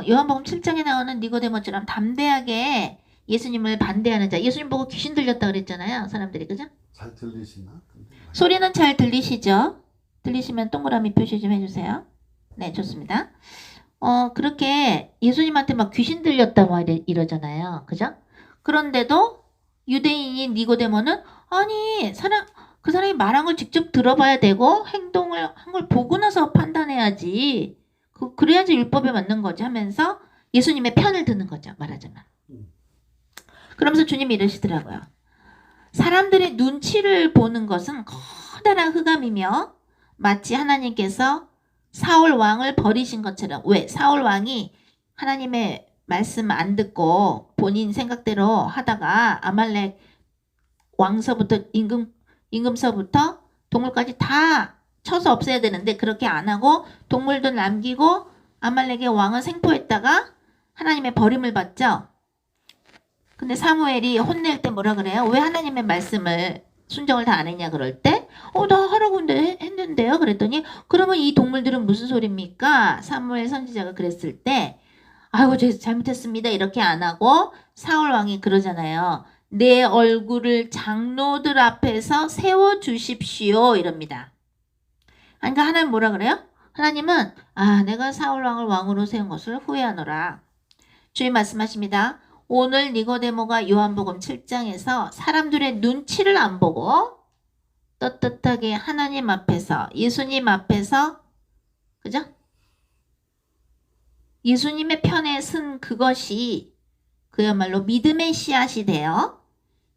요한복음 7장에 나오는 니고데모처럼 담대하게 예수님을 반대하는 자. 예수님 보고 귀신 들렸다 그랬잖아요. 사람들이. 그죠? 잘 들리시나? 소리는 잘 들리시죠? 들리시면 동그라미 표시 좀 해주세요. 네, 좋습니다. 그렇게 예수님한테 막 귀신 들렸다 막 이러잖아요. 그죠? 그런데도 유대인인 니고데모는 아니 그 사람이 말한 걸 직접 들어봐야 되고 행동을 한 걸 보고 나서 판단해야지. 그래야지 율법에 맞는 거지 하면서 예수님의 편을 드는 거죠. 말하자면. 그러면서 주님이 이러시더라고요. 사람들의 눈치를 보는 것은 커다란 흑암이며 마치 하나님께서 사울 왕을 버리신 것처럼. 왜? 사울 왕이 하나님의 말씀 안 듣고 본인 생각대로 하다가 아말렉 왕서부터 임금서부터 동물까지 다 쳐서 없애야 되는데 그렇게 안 하고 동물도 남기고 아말렉의 왕은 생포했다가 하나님의 버림을 받죠. 근데 사무엘이 혼낼 때 뭐라 그래요? 왜 하나님의 말씀을 순종을 다 안 했냐 그럴 때 나 하라고 했는데요. 그랬더니 그러면 이 동물들은 무슨 소리입니까? 사무엘 선지자가 그랬을 때 아이고 제가 잘못했습니다. 이렇게 안 하고 사울 왕이 그러잖아요. 내 얼굴을 장로들 앞에서 세워주십시오. 이럽니다. 그러니까 하나님 뭐라 그래요? 하나님은 내가 사울 왕을 왕으로 세운 것을 후회하노라. 주님 말씀하십니다. 오늘 니고데모가 요한복음 7장에서 사람들의 눈치를 안 보고 떳떳하게 하나님 앞에서 예수님 앞에서 그죠? 예수님의 편에 쓴 그것이 그야말로 믿음의 씨앗이 되어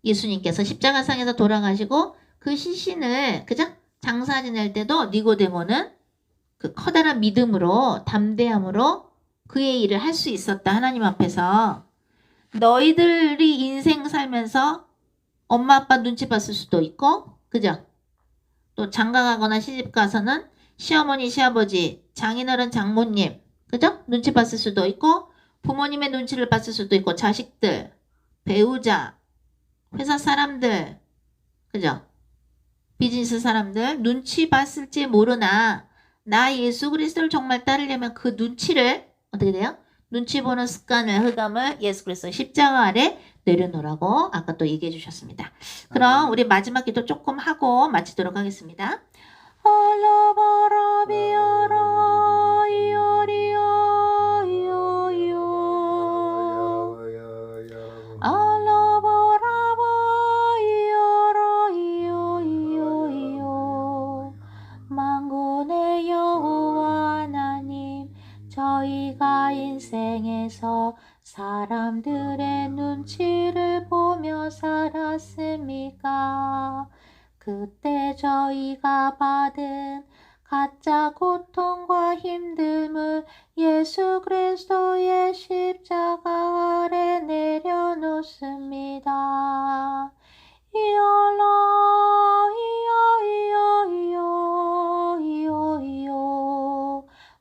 예수님께서 십자가상에서 돌아가시고 그 시신을 그죠? 장사 지낼 때도 니고데모는 그 커다란 믿음으로 담대함으로 그의 일을 할 수 있었다. 하나님 앞에서. 너희들이 인생 살면서 엄마 아빠 눈치 봤을 수도 있고 그죠? 또 장가가거나 시집가서는 시어머니 시아버지 장인어른 장모님 그죠? 눈치 봤을 수도 있고 부모님의 눈치를 봤을 수도 있고 자식들 배우자 회사 사람들 그죠? 비즈니스 사람들 눈치 봤을지 모르나 나 예수 그리스도를 정말 따르려면 그 눈치를 어떻게 돼요? 눈치 보는 습관을 흑암을 예수 그리스도의 십자가 아래 내려놓으라고 아까 또 얘기해 주셨습니다. 그럼 우리 마지막 기도 조금 하고 마치도록 하겠습니다. 만군의 여호와 하나님 저희가 인생에서 사람들의 눈치를 보며 살았습니까? 그때 저희가 받은 가짜 고통과 힘듦을 예수 그리스도의 십자가 아래 내려놓습니다.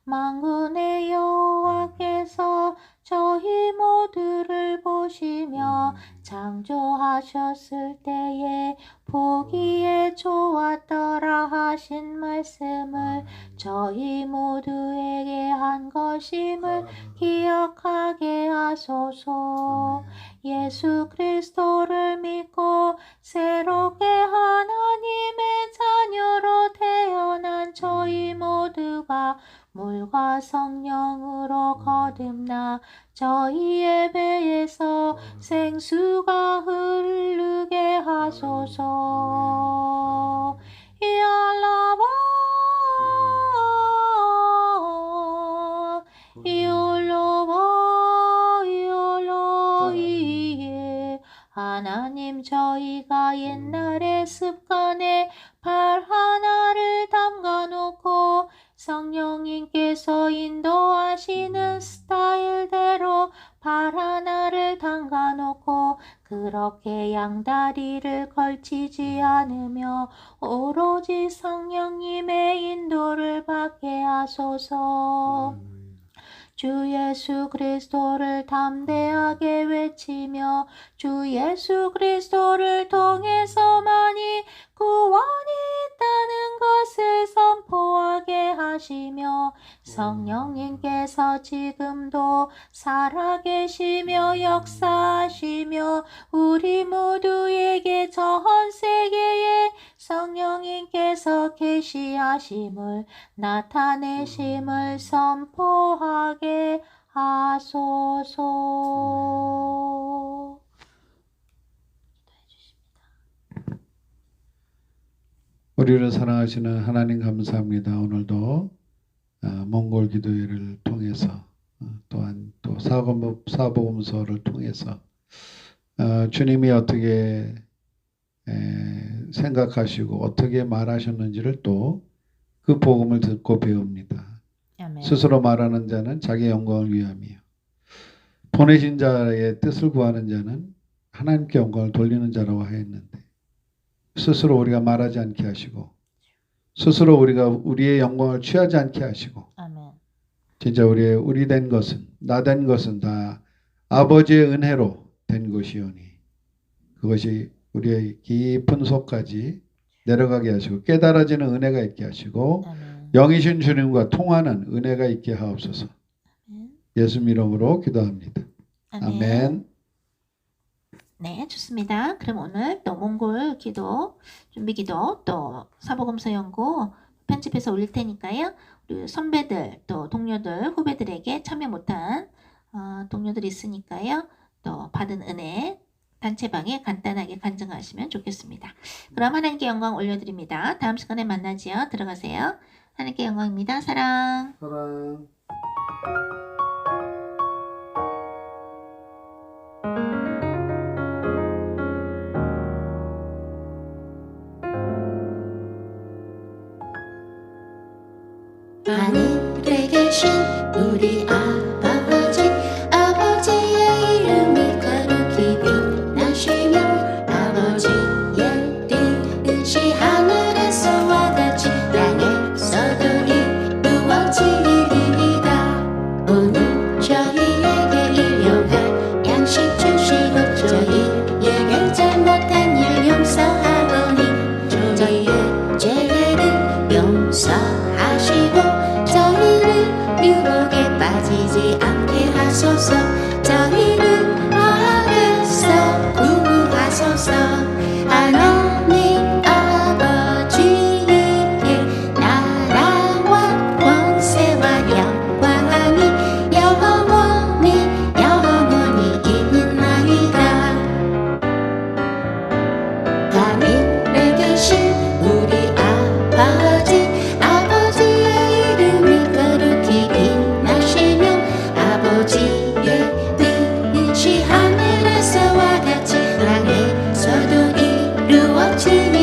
만군의 여호와께서 저희 모두를 보시며 창조하셨을 때에 보기에 좋았더라 하신 말씀을 저희 모두에게 한 것임을 기억하게 하소서. 예수 그리스도를 믿고 새롭게 하나님의 자녀로 태어난 저희 모두가 물과 성령으로 거듭나 저희의 배에서 생수가 흐르게 하소서. 이알라바 저희가 옛날의 습관에 발 하나를 담가놓고 성령님께서 인도하시는 스타일대로 발 하나를 담가놓고 그렇게 양다리를 걸치지 않으며 오로지 성령님의 인도를 받게 하소서. 주 예수 그리스도를 담대하게 외치며 주 예수 그리스도를 통해서만이 구원이 있다는 것을 선포하게 하시며 성령님께서 지금도 살아계시며 역사하시며 우리 모두에게 전 세계에 성령님께서 계시하심을 나타내심을 선포하게 하소서. 우리를 사랑하시는 하나님 감사합니다. 오늘도 몽골 기도회를 통해서 또한 또 사복음서를 통해서 주님이 어떻게 생각하시고 어떻게 말하셨는지를 또 그 복음을 듣고 배웁니다. 아멘. 스스로 말하는 자는 자기 영광을 위함이요 보내신 자의 뜻을 구하는 자는 하나님께 영광을 돌리는 자라고 하였는데 스스로 우리가 말하지 않게 하시고 스스로 우리가 우리의 영광을 취하지 않게 하시고 아멘. 진짜 우리 된 것은 나 된 것은 다 아버지의 은혜로 된 것이오니 그것이 우리의 깊은 속까지 내려가게 하시고 깨달아지는 은혜가 있게 하시고 아멘. 영이신 주님과 통하는 은혜가 있게 하옵소서. 아멘. 예수 이름으로 기도합니다. 아멘. 아멘. 네, 좋습니다. 그럼 오늘 또 몽골 기도, 준비 기도, 또 사복음서 연구 편집해서 올릴 테니까요. 우리 선배들, 또 동료들, 후배들에게 참여 못한 동료들이 있으니까요. 또 받은 은혜 단체방에 간단하게 간증하시면 좋겠습니다. 그럼 하나님께 영광 올려드립니다. 다음 시간에 만나지요. 들어가세요. 하나님께 영광입니다. 사랑. 사랑. 하늘에 계신 우리 아버지 아버지의 이름이 거룩히 빛나시며 아버지의 뜻이 하늘에서와 같이 땅에서도 이루어지리이다. 오늘 저희에게 일용할 양식 주시고 저희에게 잘못한 일 용서하오니 저희의 죄를 용서하시고 저희를 유혹에 빠지지 않게 하소서. 저희를 악에서 구하소서. 하나님 아버지께 나라와 권세와 영광이 영원히 있나이다. 하늘에 계신 우리 아버지 아버지의 이름이 거룩히 빛나시며 아버지의 뜻이 하늘에서와 같이 땅에서도 이루어지니